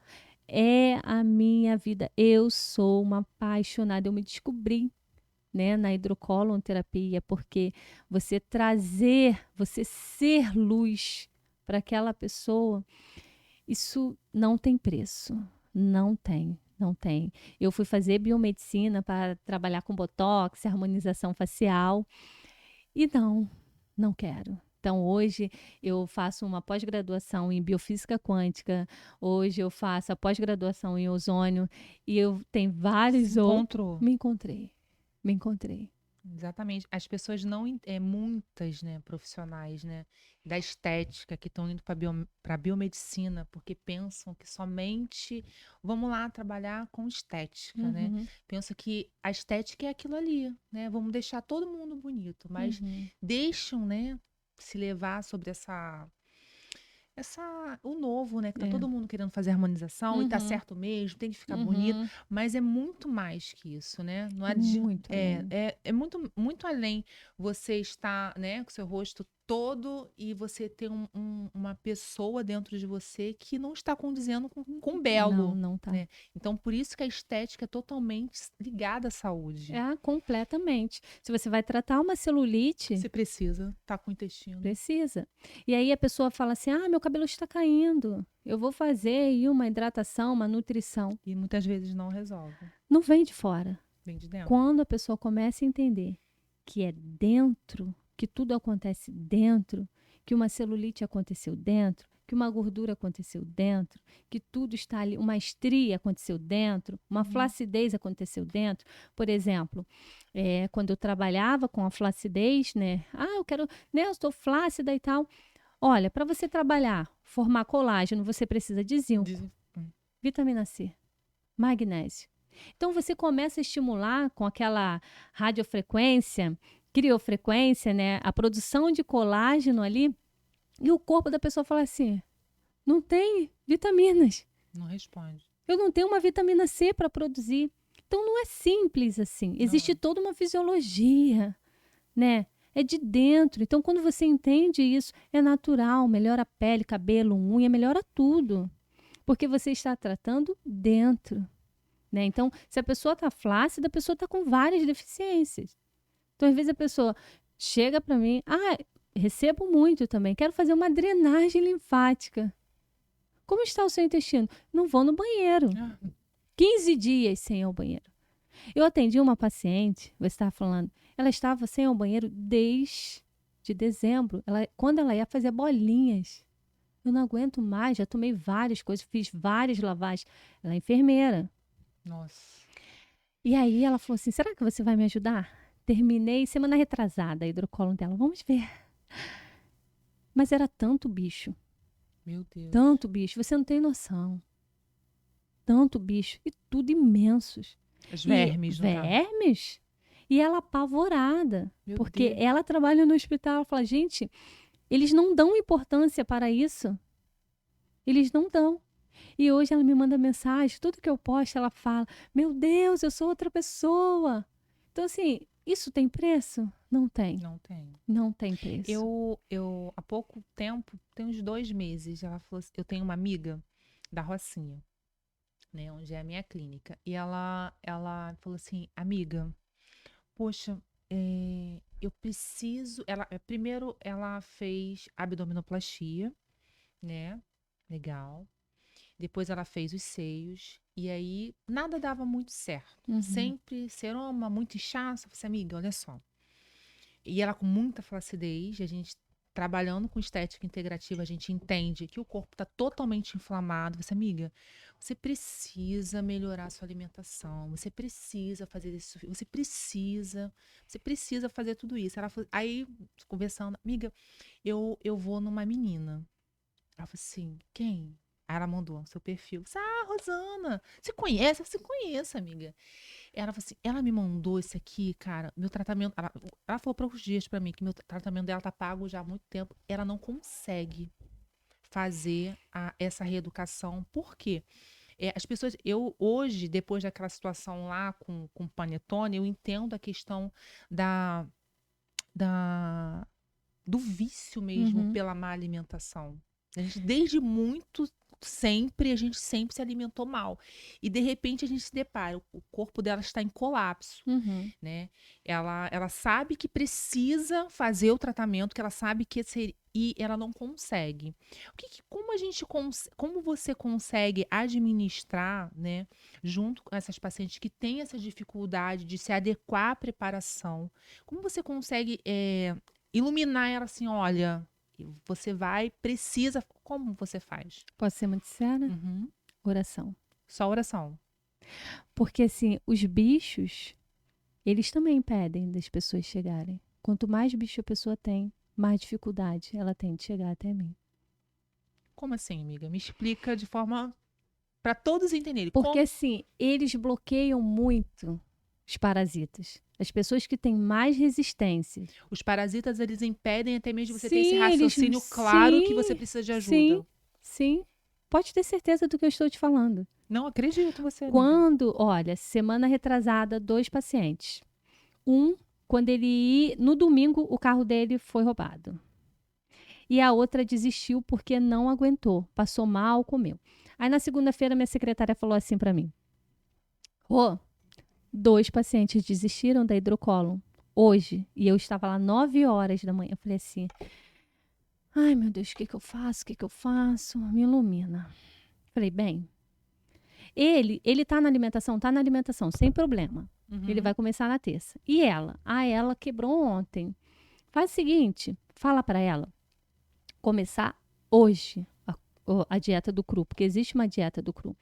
é a minha vida. Eu sou uma apaixonada. Eu me descobri, né, na hidrocolonterapia, porque você ser luz para aquela pessoa, isso não tem preço. Não tem. Eu fui fazer biomedicina para trabalhar com botox, harmonização facial. E não quero. Então, hoje eu faço uma pós-graduação em biofísica quântica. Hoje eu faço a pós-graduação em ozônio. E eu tenho vários outros. Me encontrei. Exatamente. As pessoas não... muitas, né, profissionais, né, da estética que estão indo para a biomedicina porque pensam que somente vamos lá trabalhar com estética, né? Pensam que a estética é aquilo ali, né? Vamos deixar todo mundo bonito, mas deixam, né, se levar sobre o novo, né? Que tá todo mundo querendo fazer harmonização e tá certo mesmo, tem que ficar bonito, mas é muito mais que isso, né? Não Muito além. é muito, muito além você estar, né, com seu rosto todo e você ter uma pessoa dentro de você que não está condizendo com belo. Não tá. Né? Então, por isso que a estética é totalmente ligada à saúde. Completamente. Se você vai tratar uma celulite... Você precisa estar com o intestino. Precisa. E aí a pessoa fala assim, meu cabelo está caindo. Eu vou fazer aí uma hidratação, uma nutrição. E muitas vezes não resolve. Não vem de fora. Vem de dentro. Quando a pessoa começa a entender que é dentro, que tudo acontece dentro, que uma celulite aconteceu dentro, que uma gordura aconteceu dentro, que tudo está ali, uma estria aconteceu dentro, uma flacidez aconteceu dentro. Por exemplo, quando eu trabalhava com a flacidez, né? Eu quero, né? Eu estou flácida e tal. Olha, para você trabalhar, formar colágeno, você precisa de zinco, vitamina C, magnésio. Então, você começa a estimular com aquela radiofrequência, criofrequência, né? A produção de colágeno ali. E o corpo da pessoa fala assim, não tem vitaminas. Não responde. Eu não tenho uma vitamina C para produzir. Então, não é simples assim. Existe toda uma fisiologia, né? É de dentro. Então, quando você entende isso, é natural. Melhora a pele, cabelo, unha, melhora tudo. Porque você está tratando dentro. Né? Então, se a pessoa está flácida, a pessoa está com várias deficiências. Então, às vezes a pessoa chega para mim, recebo muito também, quero fazer uma drenagem linfática. Como está o seu intestino? Não vou no banheiro. 15 dias sem ir ao banheiro. Eu atendi uma paciente, você estava falando, ela estava sem ir ao banheiro desde dezembro. Quando ela ia fazer bolinhas, eu não aguento mais, já tomei várias coisas, fiz várias lavagens. Ela é enfermeira. Nossa. E aí ela falou assim, será que você vai me ajudar? Terminei semana retrasada a hidrocolon dela. Vamos ver. Mas era tanto bicho. Meu Deus. Tanto bicho. Você não tem noção. Tanto bicho. E tudo imensos. Os E vermes, no caso. vermes? E ela apavorada. Meu Porque Deus. ela trabalha no hospital. Ela fala, gente, eles não dão importância para isso. Eles não dão. E hoje ela me manda mensagem, tudo que eu posto ela fala, meu Deus, eu sou outra pessoa. Então, assim, isso tem preço? Não tem. Não tem. Não tem preço. Eu, há pouco tempo, tem uns 2 meses, ela falou assim, eu tenho uma amiga da Rocinha, né, onde é a minha clínica. E ela falou assim, amiga, poxa, eu preciso. Primeiro, ela fez abdominoplastia, né? Legal. Depois ela fez os seios. E aí, nada dava muito certo. Uhum. Sempre seroma, muito inchaço. Eu falei assim, amiga, olha só. E ela com muita flacidez, a gente trabalhando com estética integrativa, a gente entende que o corpo está totalmente inflamado. Você, amiga, você precisa melhorar a sua alimentação, você precisa fazer isso, você precisa fazer tudo isso. Aí, conversando, amiga, eu vou numa menina. Ela falou assim, quem? Aí ela mandou seu perfil. Rosana, você conhece? Você conhece, amiga. Ela falou assim, ela me mandou esse aqui, cara, meu tratamento. Ela falou para os dias para mim que meu tratamento dela tá pago já há muito tempo. Ela não consegue fazer essa reeducação. Por quê? As pessoas, eu hoje, depois daquela situação lá com o Panetone, eu entendo a questão da, do vício mesmo Uhum. pela má alimentação. A gente, desde muito sempre, a gente sempre se alimentou mal. E de repente a gente se depara, o corpo dela está em colapso, Uhum. né? Ela sabe que precisa fazer o tratamento, que ela sabe que e ela não consegue. Como você consegue administrar, né, junto com essas pacientes que têm essa dificuldade de se adequar à preparação? Como você consegue iluminar ela assim, olha, você precisa, como você faz? Posso ser muito sincera? Uhum. Oração. Só oração. Porque, assim, os bichos, eles também impedem das pessoas chegarem. Quanto mais bicho a pessoa tem, mais dificuldade ela tem de chegar até mim. Como assim, amiga? Me explica de forma para todos entenderem. Porque, assim, eles bloqueiam muito os parasitas. As pessoas que têm mais resistência. Os parasitas, eles impedem até mesmo você ter Sim, esse raciocínio eles- claro que sim, você precisa de ajuda. Sim, sim. Pode ter certeza do que eu estou te falando. Não acredito você, amiga. Quando, olha, semana retrasada, 2 pacientes. Quando ele ia, no domingo, o carro dele foi roubado. E a outra desistiu porque não aguentou, passou mal, comeu. Aí na segunda-feira minha secretária falou assim para mim: "Rô, 2 pacientes desistiram da hidrocolo hoje e eu estava lá 9 horas da manhã". Eu falei assim: "Ai, meu Deus, o que que eu faço? O que que eu faço? Me ilumina". Falei: "Bem, ele tá na alimentação, sem problema. Uhum. Ele vai começar na terça. E ela? Ela quebrou ontem. Faz o seguinte, fala para ela começar hoje a dieta do cru, porque existe uma dieta do cru.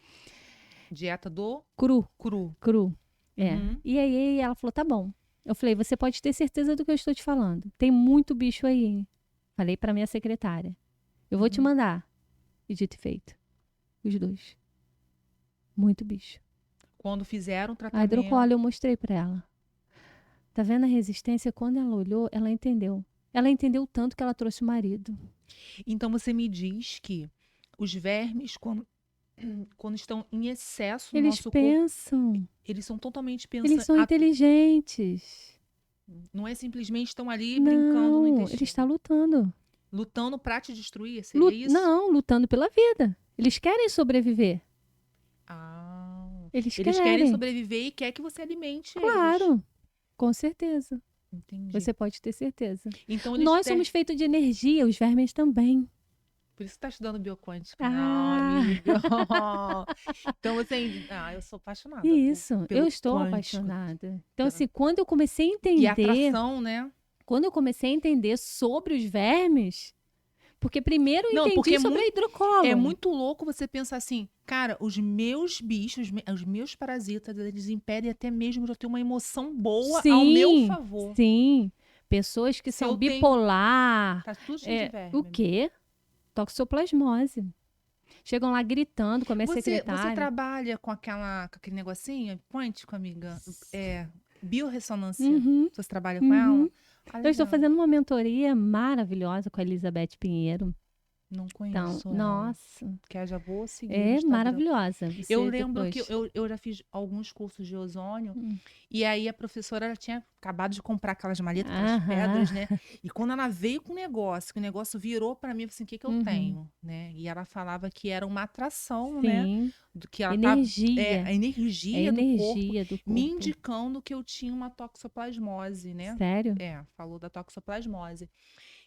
Dieta do Cru. cru. É. Uhum. E aí ela falou, tá bom. Eu falei, você pode ter certeza do que eu estou te falando. Tem muito bicho aí. Falei para minha secretária. Eu vou te Uhum. mandar. E dito e feito. Os 2. Muito bicho. Quando fizeram o A tratamento. hidrocolo eu mostrei para ela. Tá vendo a resistência? Quando ela olhou, ela entendeu. Ela entendeu tanto que ela trouxe o marido. Então você me diz que os vermes, quando estão em excesso no Eles nosso pensam. corpo, eles são totalmente Eles pensando. são inteligentes. Não é simplesmente estão ali brincando no Não, intestino. ele está lutando. Lutando pra te destruir, seria isso? Não, lutando pela vida. Eles querem sobreviver. Eles Eles querem. querem sobreviver e quer que você alimente eles. Claro, com certeza. Entendi. Você pode ter certeza. Então, eles Nós somos feitos de energia, os vermes também. Por isso que tá estudando bioquântica. Ah. Não, amiga. Então, você... eu sou apaixonada. Isso, pelo eu estou quântico. apaixonada. Então, assim, quando eu comecei a entender... E a atração, né? Quando eu comecei a entender sobre os vermes... Porque primeiro eu entendi porque sobre a hidrocolo. É muito louco você pensar assim, cara, os meus bichos, os meus parasitas, eles impedem até mesmo de eu ter uma emoção boa ao meu favor. Sim, Pessoas que Se são eu tenho- bipolar. Tá tudo cheio de verme. O quê? Toxoplasmose. Chegam lá gritando com a minha Você secretária. trabalha com aquele negocinho quântico, amiga? Biorressonância. Uhum, Você trabalha com uhum. ela? Ah, Eu estou legal. fazendo uma mentoria maravilhosa com a Elizabeth Pinheiro. Não Então, conheço ela. nossa, Que eu já vou seguir no é Instagram. maravilhosa. Eu Você lembro depois... que eu já fiz alguns cursos de ozônio. Hum. E aí a professora ela tinha acabado de comprar aquelas maletas, aquelas Aham. pedras, né? E quando ela veio com o negócio, que o negócio virou para mim, eu falei assim, o que que eu Uhum. tenho, né? E ela falava que era uma atração, né? Sim. Do que ela Energia. a É energia do corpo energia do me corpo. indicando que eu tinha uma toxoplasmose, né? Sério? Falou da toxoplasmose.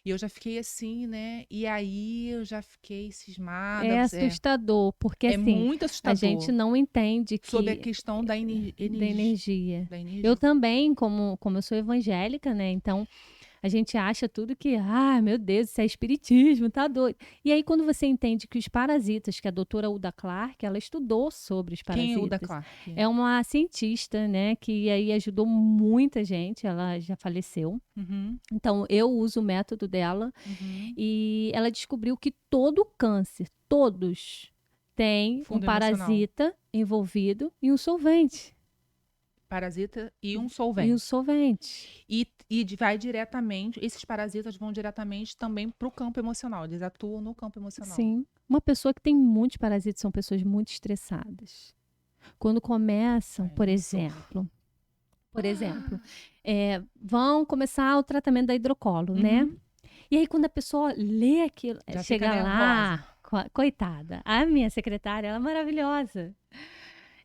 E eu já fiquei assim, né? E aí eu já fiquei cismada. É assustador, porque É assim, muito a assustador. gente não entende Sobre a que questão da da energia. da energia. Eu também, como eu sou evangélica, né? Então, a gente acha tudo que, meu Deus, isso é espiritismo, tá doido. E aí, quando você entende que os parasitas, que a doutora Uda Clark, ela estudou sobre os Quem é o da parasitas. Clark? É uma cientista, né? Que aí ajudou muita gente, ela já faleceu. Uhum, Então, eu uso o método dela. uhum. E ela descobriu que todo câncer, todos, tem um Fundo emocional. parasita envolvido e um solvente. Parasita e um E um solvente. solvente. E vai diretamente, esses parasitas vão diretamente também para o campo emocional. Eles atuam no campo emocional. Sim. Uma pessoa que tem muitos parasitas são pessoas muito estressadas. Quando começam, Ai, por não sou. exemplo, vão começar o tratamento da hidrocolo, né? Uhum. E aí, quando a pessoa lê aquilo, Já chega fica lá, coitada, a minha secretária, ela é maravilhosa.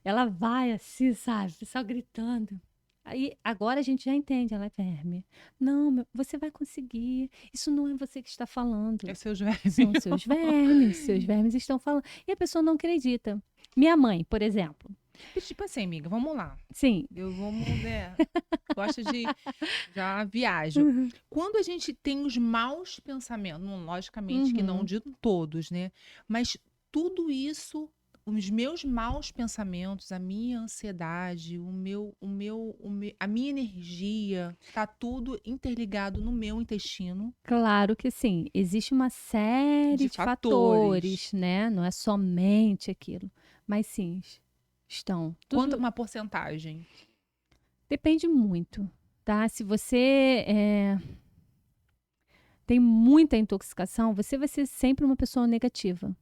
Ela vai assim, sabe, só gritando. Aí, agora a gente já entende, ela é verme. Não, você vai conseguir. Isso não é você que está falando. É seus vermes. São seus vermes. Seus vermes estão falando. E a pessoa não acredita. Minha mãe, por exemplo. Tipo assim, amiga, vamos lá. Sim. Gosto de. Já viajo. Quando a gente tem os maus pensamentos, logicamente que não de todos, né? Mas tudo isso, os meus maus pensamentos, a minha ansiedade, a minha energia, tá tudo interligado no meu intestino. Claro que sim. Existe uma série De de fatores, né? Não é somente aquilo. Mas sim, estão. Quanto uma porcentagem? Depende muito, tá? Se você tem muita intoxicação, você vai ser sempre uma pessoa negativa.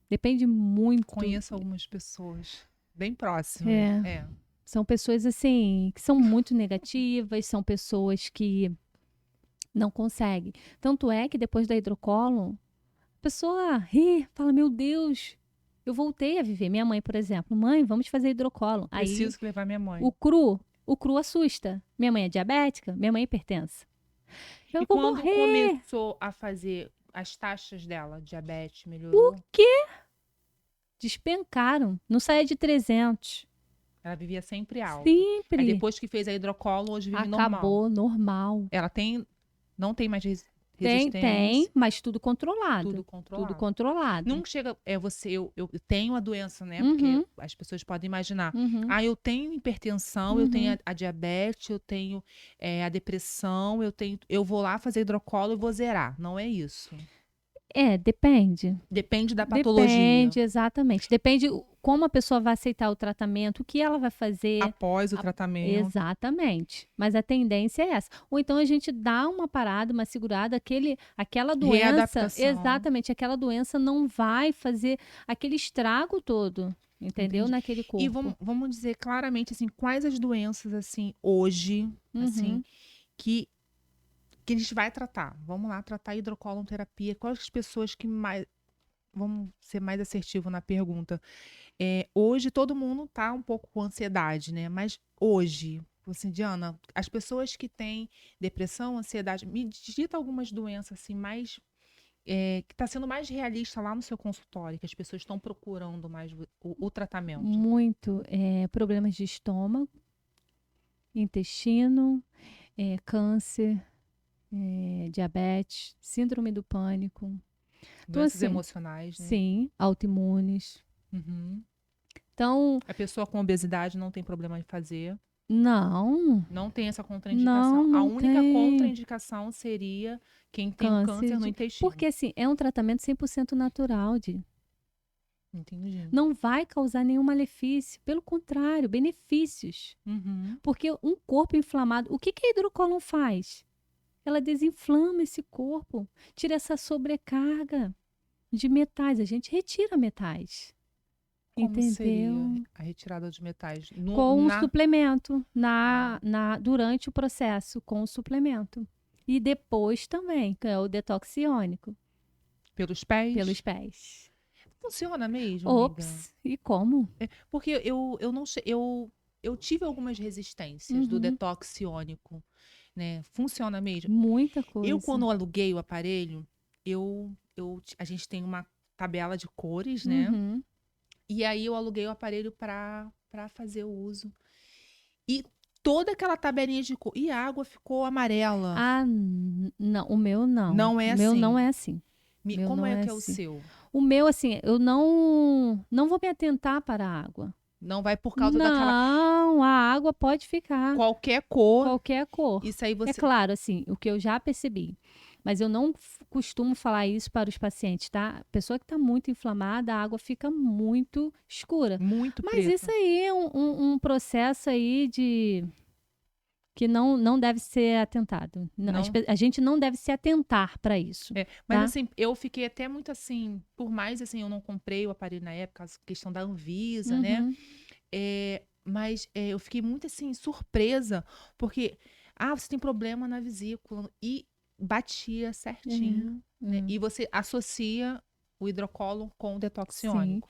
Depende muito. Conheço algumas pessoas bem próximas. São pessoas assim que são muito negativas, são pessoas que não conseguem. Tanto é que depois da hidrocolo, a pessoa ri, fala: meu Deus, eu voltei a viver. Minha mãe, por exemplo, mãe, vamos fazer hidrocolo. Preciso levar minha mãe. O cru assusta. Minha mãe é diabética, minha mãe é hipertensa. Eu e vou quando morrer. começou a fazer as taxas dela, diabetes melhorou? O quê? Despencaram. Não saía de 300. Ela vivia sempre alta. Sempre. Aí depois que fez a hidrocolo, hoje vive normal. Acabou normal. Ela não tem mais resistência? Tem, mas tudo controlado. Tudo controlado. Tudo controlado. Não chega, eu tenho a doença, né? Porque as pessoas podem imaginar. Eu tenho hipertensão, eu tenho a diabetes, eu tenho a depressão, eu vou lá fazer hidrocolo e vou zerar. Não é isso. Depende. Depende da patologia. Depende, exatamente. Depende como a pessoa vai aceitar o tratamento, o que ela vai fazer. Após o tratamento. Exatamente. Mas a tendência é essa. Ou então a gente dá uma parada, uma segurada, aquela doença. Readaptação. Exatamente. Aquela doença não vai fazer aquele estrago todo. Entendeu? Entendi. Naquele corpo. E vamos dizer claramente, assim, quais as doenças, assim, hoje, assim, que a gente vai tratar. Vamos lá, tratar hidrocolonterapia. Quais as pessoas que mais... Vamos ser mais assertivo na pergunta. Hoje todo mundo tá um pouco com ansiedade, né? Mas hoje, assim, Diana, as pessoas que têm depressão, ansiedade, me digita algumas doenças, assim, mais... que está sendo mais realista lá no seu consultório, que as pessoas estão procurando mais o tratamento. Muito. Problemas de estômago, intestino, câncer, diabetes, síndrome do pânico. Doenças assim, emocionais, né? Sim, autoimunes. Uhum. Então, A pessoa com obesidade não tem problema em fazer. Não, Não tem essa contraindicação. não A única tem. contraindicação seria quem tem câncer no intestino. Porque, assim, é um tratamento 100% natural, Entendi. não vai causar nenhum malefício. Pelo contrário, benefícios. Uhum. Porque um corpo inflamado... O que a hidrocolon faz? Ela desinflama esse corpo. Tira essa sobrecarga de metais. A gente retira metais. Como Entendeu? seria a retirada de metais? Com o suplemento. Durante o processo, com o suplemento. E depois também, que é o detox iônico. Pelos pés? Pelos pés. Funciona mesmo, amiga? Ops, e como? Porque eu não sei, eu tive algumas resistências do detox iônico, né? Funciona mesmo? Muita coisa. Eu, quando aluguei o aparelho, a gente tem uma tabela de cores, né? E aí eu aluguei o aparelho para fazer o uso. E toda aquela tabelinha de cor. E a água ficou amarela. Ah, não, o meu não. Não é o meu assim. não é assim. Como é que é o assim. seu? O meu, assim, eu não vou me atentar para a água. Não vai por causa daquela. Não, a água pode ficar. Qualquer cor. Qualquer cor. Isso aí você. É claro, assim, o que eu já percebi. Mas eu não costumo falar isso para os pacientes, tá? A pessoa que está muito inflamada, a água fica muito escura. Muito Mas preta. isso aí é um processo aí que não deve ser atentado. Não. A gente não deve se atentar para isso. Mas tá? assim, eu fiquei até muito assim, por mais assim, eu não comprei o aparelho na época, a questão da Anvisa, né? Mas eu fiquei muito assim, surpresa, porque, você tem problema na vesícula, e batia certinho, né? E você associa o hidrocolo com o detox iônico.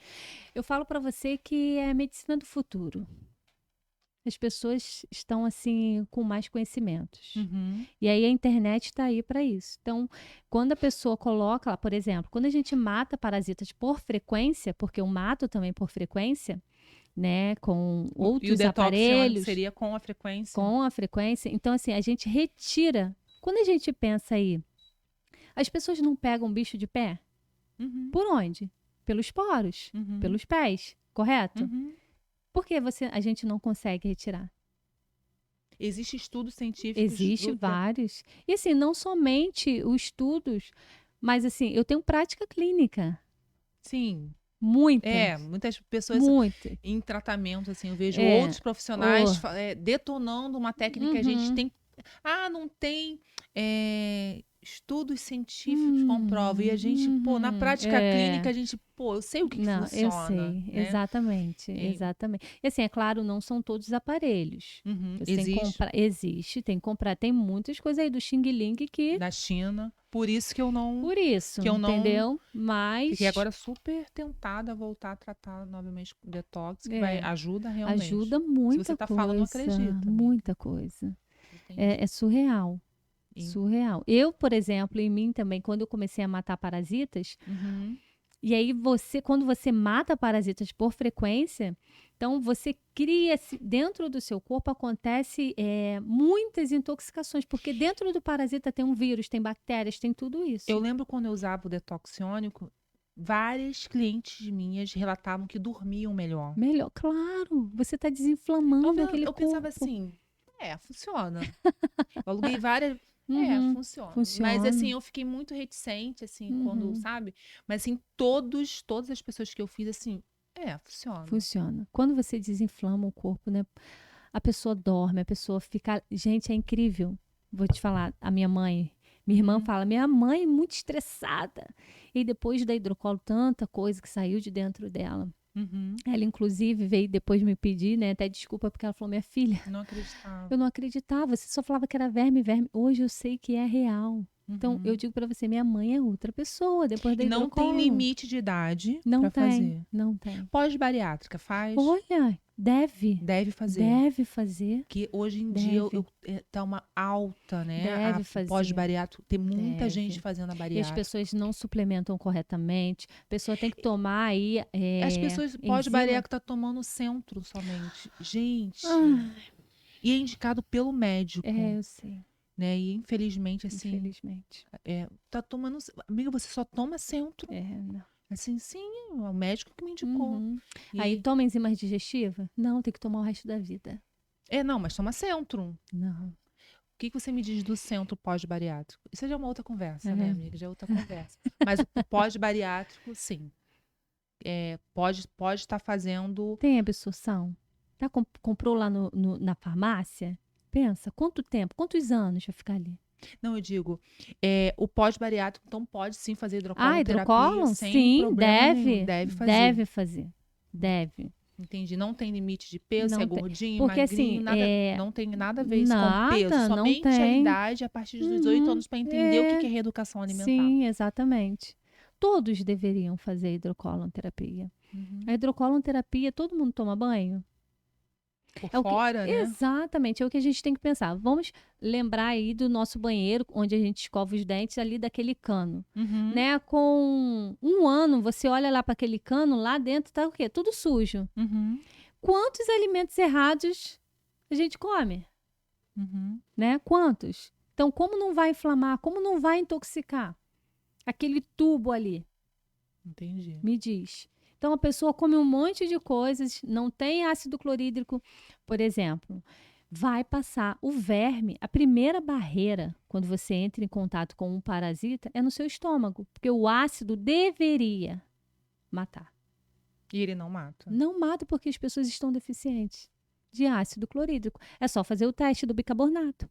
Eu falo para você que é a medicina do futuro. As pessoas estão assim com mais conhecimentos. E aí a internet está aí para isso. Então, quando a pessoa coloca lá, por exemplo, quando a gente mata parasitas por frequência, porque eu mato também por frequência, né, com outros aparelhos, seria com a frequência? Com a frequência. Então, assim, a gente retira. Quando a gente pensa aí, as pessoas não pegam bicho de pé? Por onde? Pelos poros, pelos pés, correto? Por que a gente não consegue retirar? Existem estudos científicos? Existem vários. E assim, não somente os estudos, mas assim, eu tenho prática clínica. Sim. Muitas. Muitas pessoas em tratamento, assim, eu vejo outros profissionais detonando uma técnica que a gente tem. Não tem estudos científicos comprovam. E a gente, na prática clínica, a gente, eu sei o que funciona. Eu sei, né? exatamente. E assim, é claro, não são todos os aparelhos. Existe, tem que comprar. Tem muitas coisas aí do Xing Ling que... Da China. Por isso que eu não... Por isso, que eu entendeu? Mas... Fiquei agora super tentada a voltar a tratar novamente com detox, que ajuda realmente. Ajuda muita coisa. Se você tá falando, não acredita. Muita coisa. É surreal. Surreal. Eu, por exemplo, em mim também, quando eu comecei a matar parasitas, e aí quando você mata parasitas por frequência, então você cria, dentro do seu corpo acontece muitas intoxicações, porque dentro do parasita tem um vírus, tem bactérias, tem tudo isso. Eu lembro quando eu usava o detox iônico, várias clientes minhas relatavam que dormiam melhor. Melhor, claro. Você está desinflamando aquele corpo. Eu pensava assim, funciona. Eu aluguei várias... funciona. Mas, assim, eu fiquei muito reticente, assim, quando, sabe? Mas, assim, todas as pessoas que eu fiz, assim, funciona. Funciona. Quando você desinflama o corpo, né? A pessoa dorme, a pessoa fica... Gente, é incrível. Vou te falar, a minha irmã fala, minha mãe é muito estressada. E depois da hidrocolo, tanta coisa que saiu de dentro dela. Ela, inclusive, veio depois me pedir, né? Até desculpa, porque ela falou, minha filha... Não acreditava. Eu não acreditava. Você só falava que era verme. Hoje eu sei que é real. Então, eu digo pra você, minha mãe é outra pessoa, depois da hidrocolo. Não tem limite de idade pra fazer. Não tem. Pós-bariátrica, faz? Olha, deve. Deve fazer. Deve fazer. Que hoje em dia tá uma alta, né? Deve fazer. Pós-bariátrica. Tem muita gente fazendo a bariátrica. E as pessoas não suplementam corretamente. A pessoa tem que tomar aí... As pessoas pós-bariátrica tá tomando centro somente. Gente... E é indicado pelo médico. Eu sei. Né? E infelizmente, assim... Infelizmente. Tá tomando... Amiga, você só toma centro. Não. Assim, sim, é o médico que me indicou. Aí toma enzimas digestivas? Não, tem que tomar o resto da vida. Não, mas toma Centrum. Não. O que você me diz do centro pós-bariátrico? Isso já é uma outra conversa, É. né, amiga? Já é outra conversa. Mas o pós-bariátrico, sim. Pode estar fazendo. Tem absorção? Tá, comprou lá na farmácia? Pensa, quanto tempo, quantos anos vai ficar ali? Não, eu digo, o pós-bariátrico, então pode sim fazer Ah, hidrocoloterapia hidrocólon? sem Sim, problema nenhum. deve. Deve fazer. Deve fazer. Deve. Entendi. Não tem limite de peso, se Não é tem. gordinho, Porque magrinho, assim, nada, não tem nada a ver isso com nada, peso. não Somente a tem. idade a partir dos 18 anos para entender o que é reeducação alimentar. Sim, exatamente. Todos deveriam fazer hidrocoloterapia. Uhum. A hidrocoloterapia, todo mundo toma banho? Por fora, né? Exatamente, é o que a gente tem que pensar. Vamos lembrar aí do nosso banheiro, onde a gente escova os dentes, ali daquele cano. Uhum. Né? Com 1 ano, você olha lá para aquele cano, lá dentro tá o quê? Tudo sujo. Uhum. Quantos alimentos errados a gente come? Uhum. Né? Quantos? Então, como não vai inflamar? Como não vai intoxicar? Aquele tubo ali. Entendi. Me diz. Então, a pessoa come um monte de coisas, não tem ácido clorídrico, por exemplo, vai passar o verme. A primeira barreira, quando você entra em contato com um parasita, é no seu estômago, porque o ácido deveria matar. E ele não mata? Não mata porque as pessoas estão deficientes de ácido clorídrico. É só fazer o teste do bicarbonato.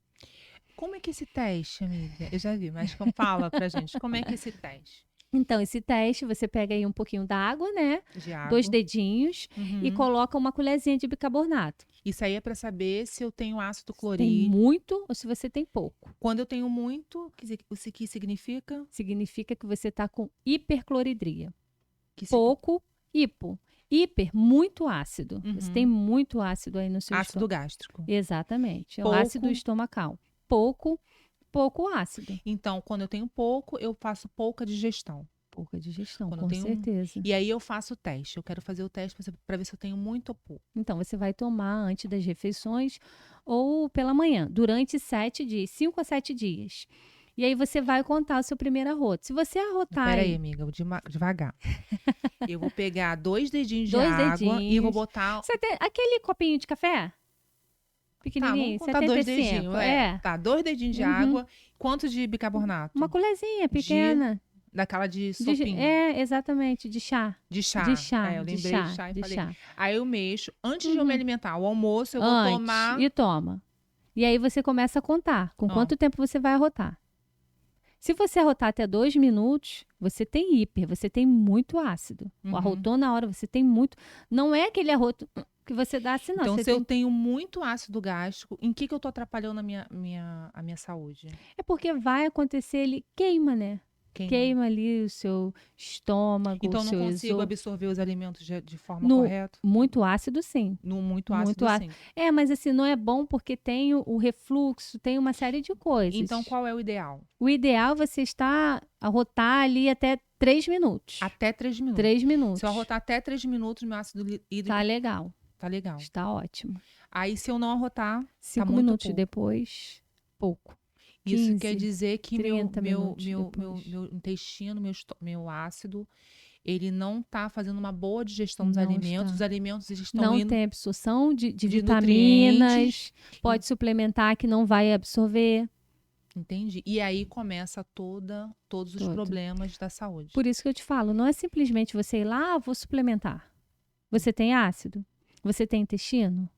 Como é que esse teste, amiga? Eu já vi, mas fala pra gente, como é que é esse teste? Então, esse teste, você pega aí um pouquinho d'água, né? De água. 2 dedinhos e coloca uma colherzinha de bicarbonato. Isso aí é para saber se eu tenho ácido Tem clorídrico. muito ou se você tem pouco. Quando eu tenho muito, o que significa? Significa que você está com hipercloridria. Que Pouco, hipo. Hiper, muito ácido. Uhum. Você tem muito ácido aí no seu Ácido estômago. gástrico. Exatamente. É o Pouco. ácido estomacal. Pouco ácido. Então, quando eu tenho pouco, eu faço pouca digestão. Pouca digestão, Quando eu com tenho certeza. E aí eu faço o teste. Eu quero fazer o teste para ver se eu tenho muito ou pouco. Então, você vai tomar antes das refeições ou pela manhã, durante 7 dias, 5 a 7 dias. E aí você vai contar o seu primeiro arroto. Se você arrotar Peraí, amiga, devagar. Eu vou pegar 2 dedinhos de 2 água e dedinhos. vou botar... Você tem aquele copinho de café? Pequenininho, Tá, vamos contar 2 75. dedinhos. Tá, 2 dedinhos de água. Quanto de bicarbonato? Uma colherzinha pequena. Daquela de sopinho. Exatamente, de chá. De chá. De chá. Eu de lembrei chá, de chá e de falei. chá. Aí eu mexo. Antes de eu me alimentar, o almoço eu vou Antes, tomar... E toma. E aí você começa a contar. Com quanto tempo você vai arrotar? Se você arrotar até 2 minutos, você tem hiper, você tem muito ácido. O arrotou na hora, você tem muito... Não é aquele arroto que você dá assim, não. Então, você se eu tenho muito ácido gástrico, em que eu tô atrapalhando a minha saúde? É porque vai acontecer, ele queima, né? Queima ali o seu estômago, então, o não seu consigo esôfago. absorver os alimentos de forma correta? Muito ácido, sim. No muito ácido, sim. Mas assim, não é bom porque tem o refluxo, tem uma série de coisas. Então, qual é o ideal? O ideal é você arrotar ali até 3 minutos. Até 3 minutos. 3 minutos. Se eu arrotar até 3 minutos, meu ácido hídrico... Tá legal. Tá legal. Está ótimo. Aí, se eu não arrotar, 5 tá muito minutos pouco. Depois, pouco. Isso 15, quer dizer que meu 30 minutos depois. intestino, meu ácido, ele não está fazendo uma boa digestão dos Não alimentos. está. Os alimentos estão Não indo... tem absorção de nutrientes. vitaminas. Pode suplementar que não vai absorver. Entendi. E aí começa todos os problemas da saúde. Por isso que eu te falo, não é simplesmente você ir lá, vou suplementar. Você tem ácido? Você tem intestino?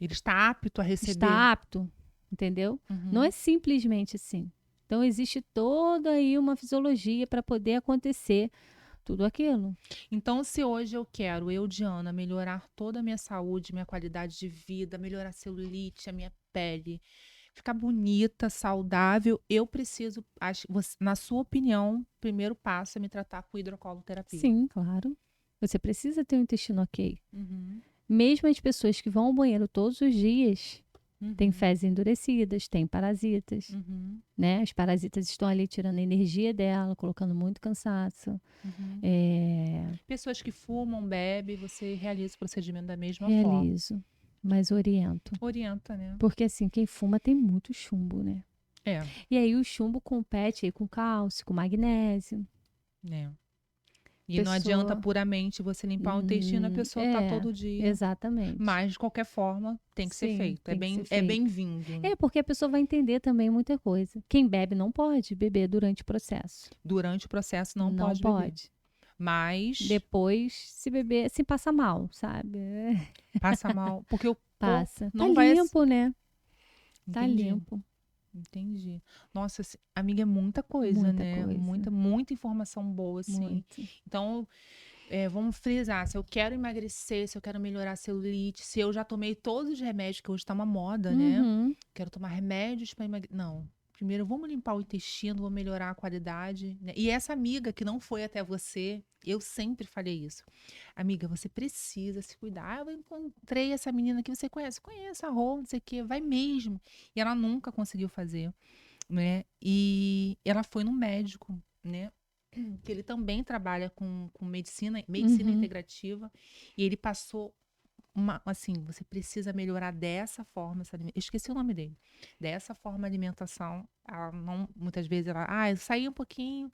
Ele está apto a receber. Está apto. Entendeu? Não é simplesmente assim. Então, existe toda aí uma fisiologia para poder acontecer tudo aquilo. Então, se hoje eu quero, Diana, melhorar toda a minha saúde, minha qualidade de vida, melhorar a celulite, a minha pele, ficar bonita, saudável, eu preciso, na sua opinião, o primeiro passo é me tratar com hidrocoloterapia. Sim, claro. Você precisa ter um intestino ok. Mesmo as pessoas que vão ao banheiro todos os dias... Tem fezes endurecidas, tem parasitas, né? Os parasitas estão ali tirando a energia dela, colocando muito cansaço. Pessoas que fumam, bebem, você realiza o procedimento da mesma forma? Realizo, mas oriento. Orienta, né? Porque assim, quem fuma tem muito chumbo, né? É. E aí o chumbo compete aí com cálcio, com magnésio. E não adianta pessoa- puramente você limpar o intestino, a pessoa tá todo dia. Exatamente. Mas, de qualquer forma, tem que ser Sim, feito. tem que ser É feito. bem-vindo. É, porque a pessoa vai entender também muita coisa. Quem bebe não pode beber durante o processo. Durante o processo não pode beber. Mas Depois, se beber, assim, passa mal, sabe? passa mal. Porque o Passa. corpo Tá não vai... limpo, né? Tá Entendi. limpo. Entendi. Nossa, amiga, é muita coisa, Muita né? coisa. Muita informação boa, assim. Muito. Então, vamos frisar. Se eu quero emagrecer, se eu quero melhorar a celulite, se eu já tomei todos os remédios, que hoje tá uma moda, né? Uhum. Quero tomar remédios para emagrecer. Não. Primeiro, vamos limpar o intestino, vamos melhorar a qualidade, né? E essa amiga que não foi até você, eu sempre falei isso. Amiga, você precisa se cuidar. Eu encontrei essa menina que você conhece. Conhece a Rô, não sei o quê. Vai mesmo. E ela nunca conseguiu fazer, né? E ela foi no médico, né? Que ele também trabalha com medicina Uhum. integrativa. E ele passou assim, você precisa melhorar dessa forma essa eu esqueci o nome dele. Dessa forma a alimentação, ela não, muitas vezes ela, eu saí um pouquinho,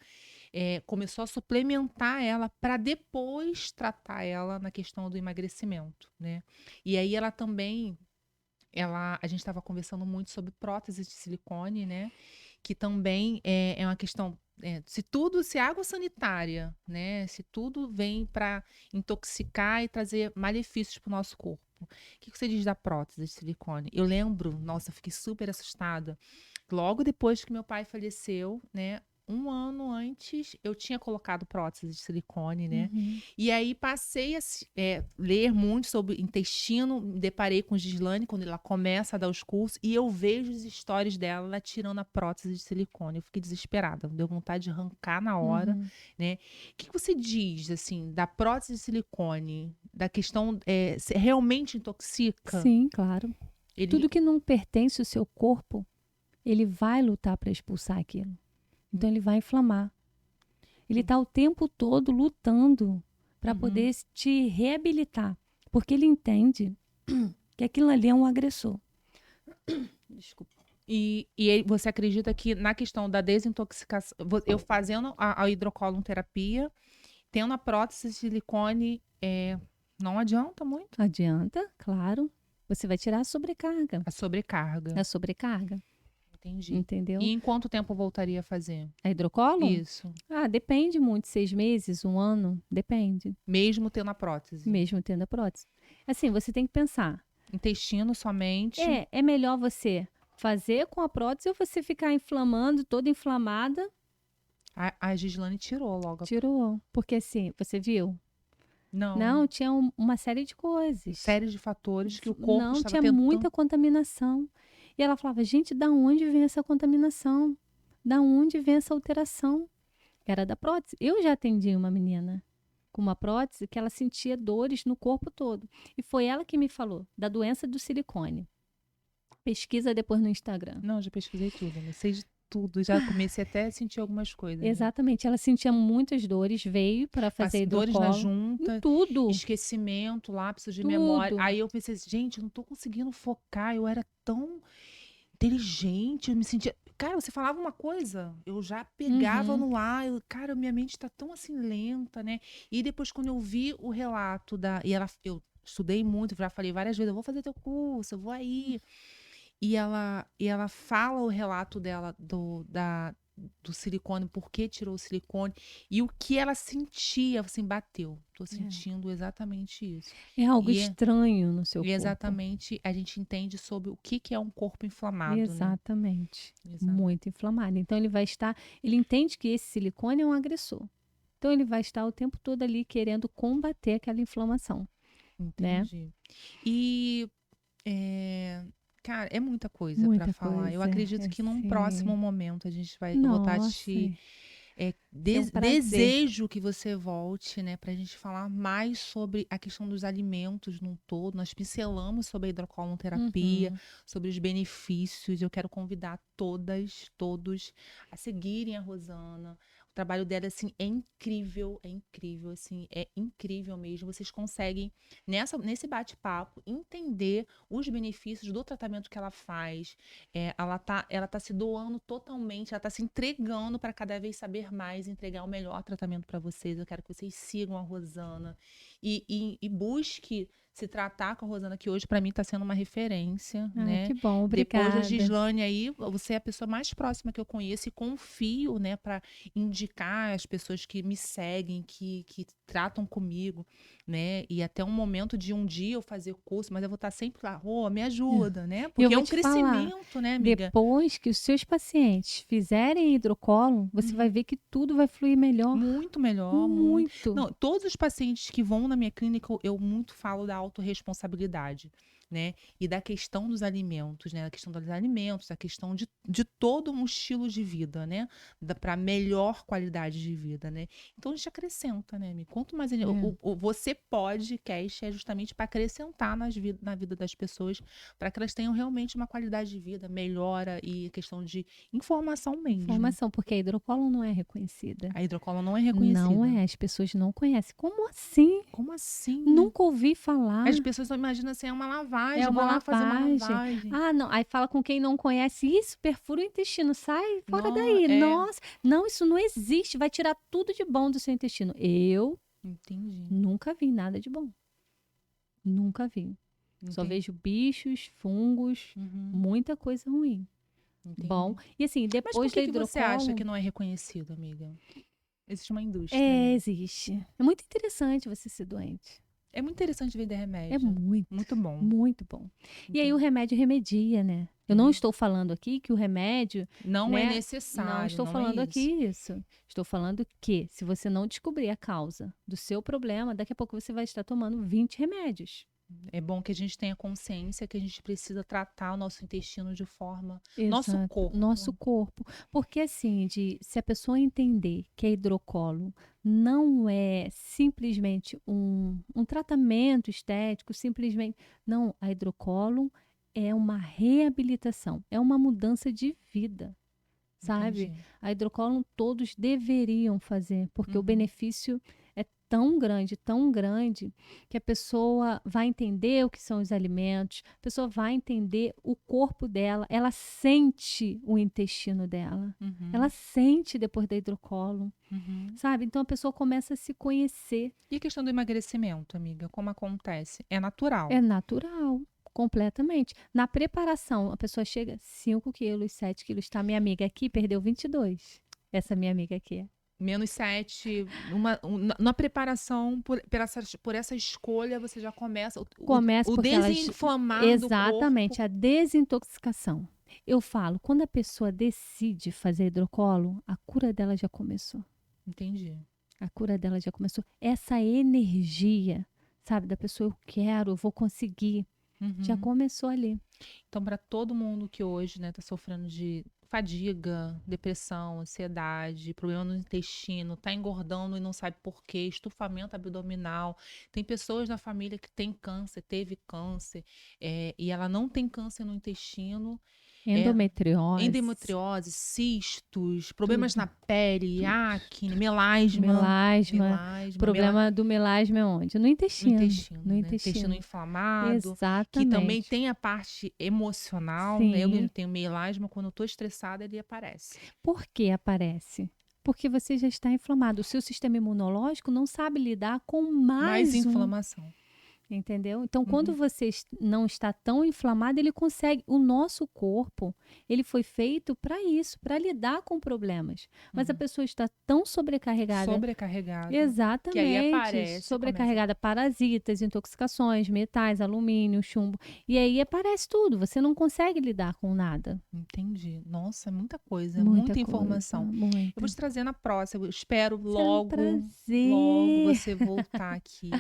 começou a suplementar ela para depois tratar ela na questão do emagrecimento, né? E aí ela também, a gente estava conversando muito sobre prótese de silicone, né? Que também é uma questão, se água sanitária, né? Se tudo vem para intoxicar e trazer malefícios para o nosso corpo. O que você diz da prótese de silicone? Eu lembro, nossa, eu fiquei super assustada. Logo depois que meu pai faleceu, né? Um ano antes, eu tinha colocado prótese de silicone, né? Uhum. E aí passei a ler muito sobre intestino, me deparei com Gislane quando ela começa a dar os cursos, e eu vejo as histórias dela ela tirando a prótese de silicone. Eu fiquei desesperada, deu vontade de arrancar na hora, Uhum. né? O que você diz, assim, da prótese de silicone? Da questão, se realmente intoxica? Sim, claro. Ele, Tudo que não pertence ao seu corpo, ele vai lutar para expulsar aquilo. Então ele vai inflamar. Ele está o tempo todo lutando para Uhum. poder te reabilitar, porque ele entende que aquilo ali é um agressor. Desculpa. E você acredita que na questão da desintoxicação, eu fazendo a hidrocolonterapia, tendo a prótese de silicone, não adianta muito Adianta, claro. Você vai tirar a sobrecarga. a sobrecarga. A sobrecarga, Entendi. entendeu? E em quanto tempo eu voltaria a fazer? A hidrocolo? Isso. Depende muito. 6 meses, 1 ano, depende. Mesmo tendo a prótese. Mesmo tendo a prótese. Assim, você tem que pensar. Intestino somente. É melhor você fazer com a prótese ou você ficar inflamando, toda inflamada? A Gislane tirou logo. Tirou. Porque assim, você viu? Não. Não, tinha uma série de coisas. Série de fatores que o corpo Não, estava tinha tentando. muita contaminação. E ela falava, gente, da onde vem essa contaminação? Da onde vem essa alteração? Era da prótese. Eu já atendi uma menina com uma prótese que ela sentia dores no corpo todo. E foi ela que me falou da doença do silicone. Pesquisa depois no Instagram. Não, já pesquisei tudo. Eu sei de tudo. Já comecei até a sentir algumas coisas. Né? Exatamente. Ela sentia muitas dores, veio para fazer hidrocolo. Dores na junta. Em tudo. Esquecimento, lapso de Tudo. memória. Aí eu pensei assim, gente, eu não tô conseguindo focar. Eu era tão inteligente, eu me sentia. Cara, você falava uma coisa, eu já pegava no ar, cara, minha mente tá tão assim lenta, né? E depois, quando eu vi o relato eu estudei muito, já falei várias vezes, eu vou fazer teu curso, eu vou aí. E ela fala o relato dela do silicone, por que tirou o silicone e o que ela sentia, assim, bateu. Tô sentindo exatamente isso. É algo estranho no seu corpo. Exatamente, a gente entende sobre o que é um corpo inflamado, Exatamente. né? Muito inflamado. Então ele entende que esse silicone é um agressor. Então ele vai estar o tempo todo ali querendo combater aquela inflamação. Entendi. Né? E cara, é muita coisa para falar. Eu acredito que num próximo momento a gente vai voltar a te desejo que você volte, né, pra gente falar mais sobre a questão dos alimentos num todo. Nós pincelamos sobre a hidrocolonterapia, sobre os benefícios. Eu quero convidar todos a seguirem a Rosana. trabalho dela, assim, é incrível, assim, é incrível mesmo. Vocês conseguem, nesse bate-papo, entender os benefícios do tratamento que ela faz. Ela tá se doando totalmente, ela tá se entregando para cada vez saber mais, entregar o melhor tratamento para vocês. Eu quero que vocês sigam a Rosana e busque se tratar com a Rosana, que hoje para mim está sendo uma referência, né? Que bom, Depois da obrigada. Gislane aí, você é a pessoa mais próxima que eu conheço e confio, né, para indicar as pessoas que me seguem, que tratam comigo, né? E até um momento de um dia eu fazer o curso, mas eu vou estar sempre lá, me ajuda, né? eu Porque é vou um te falar, crescimento, né, amiga? depois que os seus pacientes fizerem hidrocolo, você vai ver que tudo vai fluir melhor. Muito melhor, Muito. Não, todos os pacientes que vão na minha clínica, eu muito falo da autorresponsabilidade, né? E da questão dos alimentos, né? Da questão dos alimentos, da questão de todo um estilo de vida, né? Para melhor qualidade de vida, né? Então a gente acrescenta, né, amiga? Quanto mais o Você Pode Cast é justamente para acrescentar na vida das pessoas, para que elas tenham realmente uma qualidade de vida, melhora e questão de informação mesmo. Informação, porque a hidrocolo não é reconhecida. A hidrocola não é reconhecida. Não é, as pessoas não conhecem. Como assim? Como assim? Nunca ouvi falar. As pessoas imaginam assim, é uma lavagem, É uma vou lá fazer uma lavagem. lavagem. Ah, não. Aí fala com quem não conhece. Isso, perfura o intestino. Sai fora daí. É. Nossa. Não, isso não existe. Vai tirar tudo de bom do seu intestino. Eu Entendi. nunca vi nada de bom. Nunca vi. Só vejo bichos, fungos, muita coisa ruim. Entendi. Bom, e assim, depois Mas por que da hidrocolo... você acha que não é reconhecido, amiga? Existe uma indústria. Existe. É muito interessante você ser doente. É muito interessante vender remédio. É muito. Muito bom. Muito bom. E aí o remédio remedia, né? Eu não estou falando aqui que o remédio... Não é necessário. Não estou falando aqui isso. Estou falando que se você não descobrir a causa do seu problema, daqui a pouco você vai estar tomando 20 remédios. É bom que a gente tenha consciência que a gente precisa tratar o nosso intestino de forma... Exato. Nosso corpo. Porque assim, se a pessoa entender que a hidrocolo não é simplesmente um tratamento estético, simplesmente... Não, a hidrocolo é uma reabilitação, é uma mudança de vida, sabe? Entendi. A hidrocolo todos deveriam fazer, porque o benefício é tão grande, que a pessoa vai entender o que são os alimentos, a pessoa vai entender o corpo dela, ela sente o intestino dela, ela sente depois da hidrocolo, sabe? Então a pessoa começa a se conhecer. E a questão do emagrecimento, amiga, como acontece? É natural? É natural. Completamente. Na preparação, a pessoa chega 5 quilos, 7 quilos. Tá, minha amiga aqui perdeu 22. Essa minha amiga aqui. Menos 7. Na preparação, por essa escolha, você já começa o desinflamar do corpo. Exatamente, a desintoxicação. Eu falo, quando a pessoa decide fazer hidrocolo, a cura dela já começou. Entendi. A cura dela já começou. Essa energia, sabe, da pessoa, eu quero, eu vou conseguir. Já começou ali. Então, para todo mundo que hoje, né, tá sofrendo de fadiga, depressão, ansiedade, problema no intestino, tá engordando e não sabe por quê, estufamento abdominal. Tem pessoas na família que tem câncer, teve câncer, e ela não tem câncer no intestino. Endometriose, cistos, problemas na pele, acne, melasma. Problema do melasma é onde? No intestino. No intestino inflamado. Exatamente. Que também tem a parte emocional. Né? Eu mesmo tenho melasma, quando eu estou estressada, ele aparece. Por que aparece? Porque você já está inflamado. O seu sistema imunológico não sabe lidar com mais inflamação. Entendeu? Então, quando você não está tão inflamado, ele consegue. O nosso corpo, ele foi feito para isso, para lidar com problemas. Mas a pessoa está tão sobrecarregada. Exatamente. Que aí aparece. Sobrecarregada, parasitas, intoxicações, metais, alumínio, chumbo. E aí aparece tudo. Você não consegue lidar com nada. Entendi. Nossa, muita coisa. Muita informação. Eu vou te trazer na próxima. Eu espero logo você voltar aqui,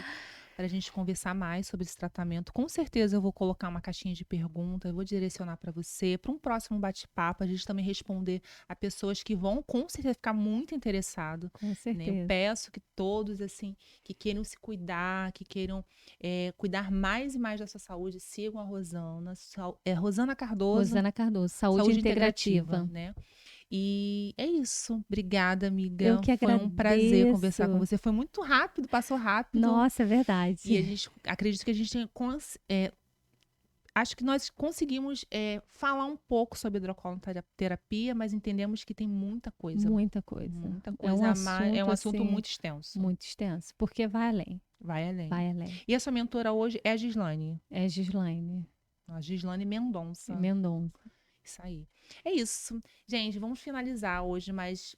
para a gente conversar mais sobre esse tratamento. Com certeza eu vou colocar uma caixinha de perguntas, eu vou direcionar para você, para um próximo bate-papo, a gente também responder a pessoas que vão com certeza ficar muito interessados. Com certeza. Né? Eu peço que todos, assim, que queiram se cuidar, que queiram cuidar mais e mais da sua saúde, sigam a Rosana. Rosana Cardoso. Rosana Cardoso, Saúde Integrativa. Né? E é isso. Obrigada, amiga. Eu que Foi um prazer conversar com agradeço. você. Foi muito rápido, passou rápido. Nossa, é E a verdade. gente acredito que a gente tem acho que nós conseguimos falar um pouco sobre hidrocolonterapia, mas entendemos que tem muita coisa. Muita coisa. Muita É um coisa a mais. É um assunto, assunto assim, muito extenso. muito extenso, porque vai além, Vai além. vai além. E a sua mentora hoje é a Gislaine. É Gislaine A Gislaine Mendonça. Mendonça. Isso aí. É isso. Gente, vamos finalizar hoje mais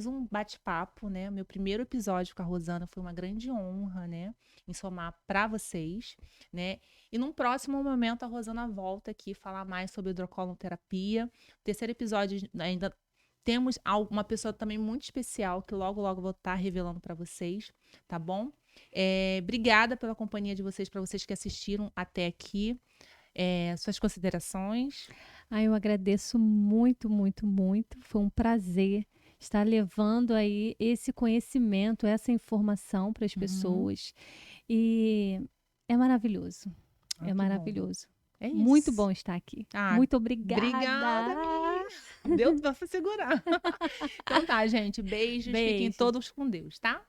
um bate-papo, né? Meu primeiro episódio com a Rosana foi uma grande honra, né? Em somar para vocês, né? E num próximo momento a Rosana volta aqui falar mais sobre hidrocolonterapia. Terceiro episódio ainda temos uma pessoa também muito especial que logo, logo vou estar revelando para vocês, tá bom? Obrigada pela companhia de vocês, para vocês que assistiram até aqui. Suas considerações? Eu agradeço muito, muito, muito. Foi um prazer estar levando aí esse conhecimento, essa informação para as pessoas. E é maravilhoso. Ah, É que maravilhoso. É isso. Muito bom estar aqui. Muito obrigada. Obrigada, amiga. Deu para segurar. Então tá, gente. Beijos. Fiquem Beijo. todos com Deus, tá?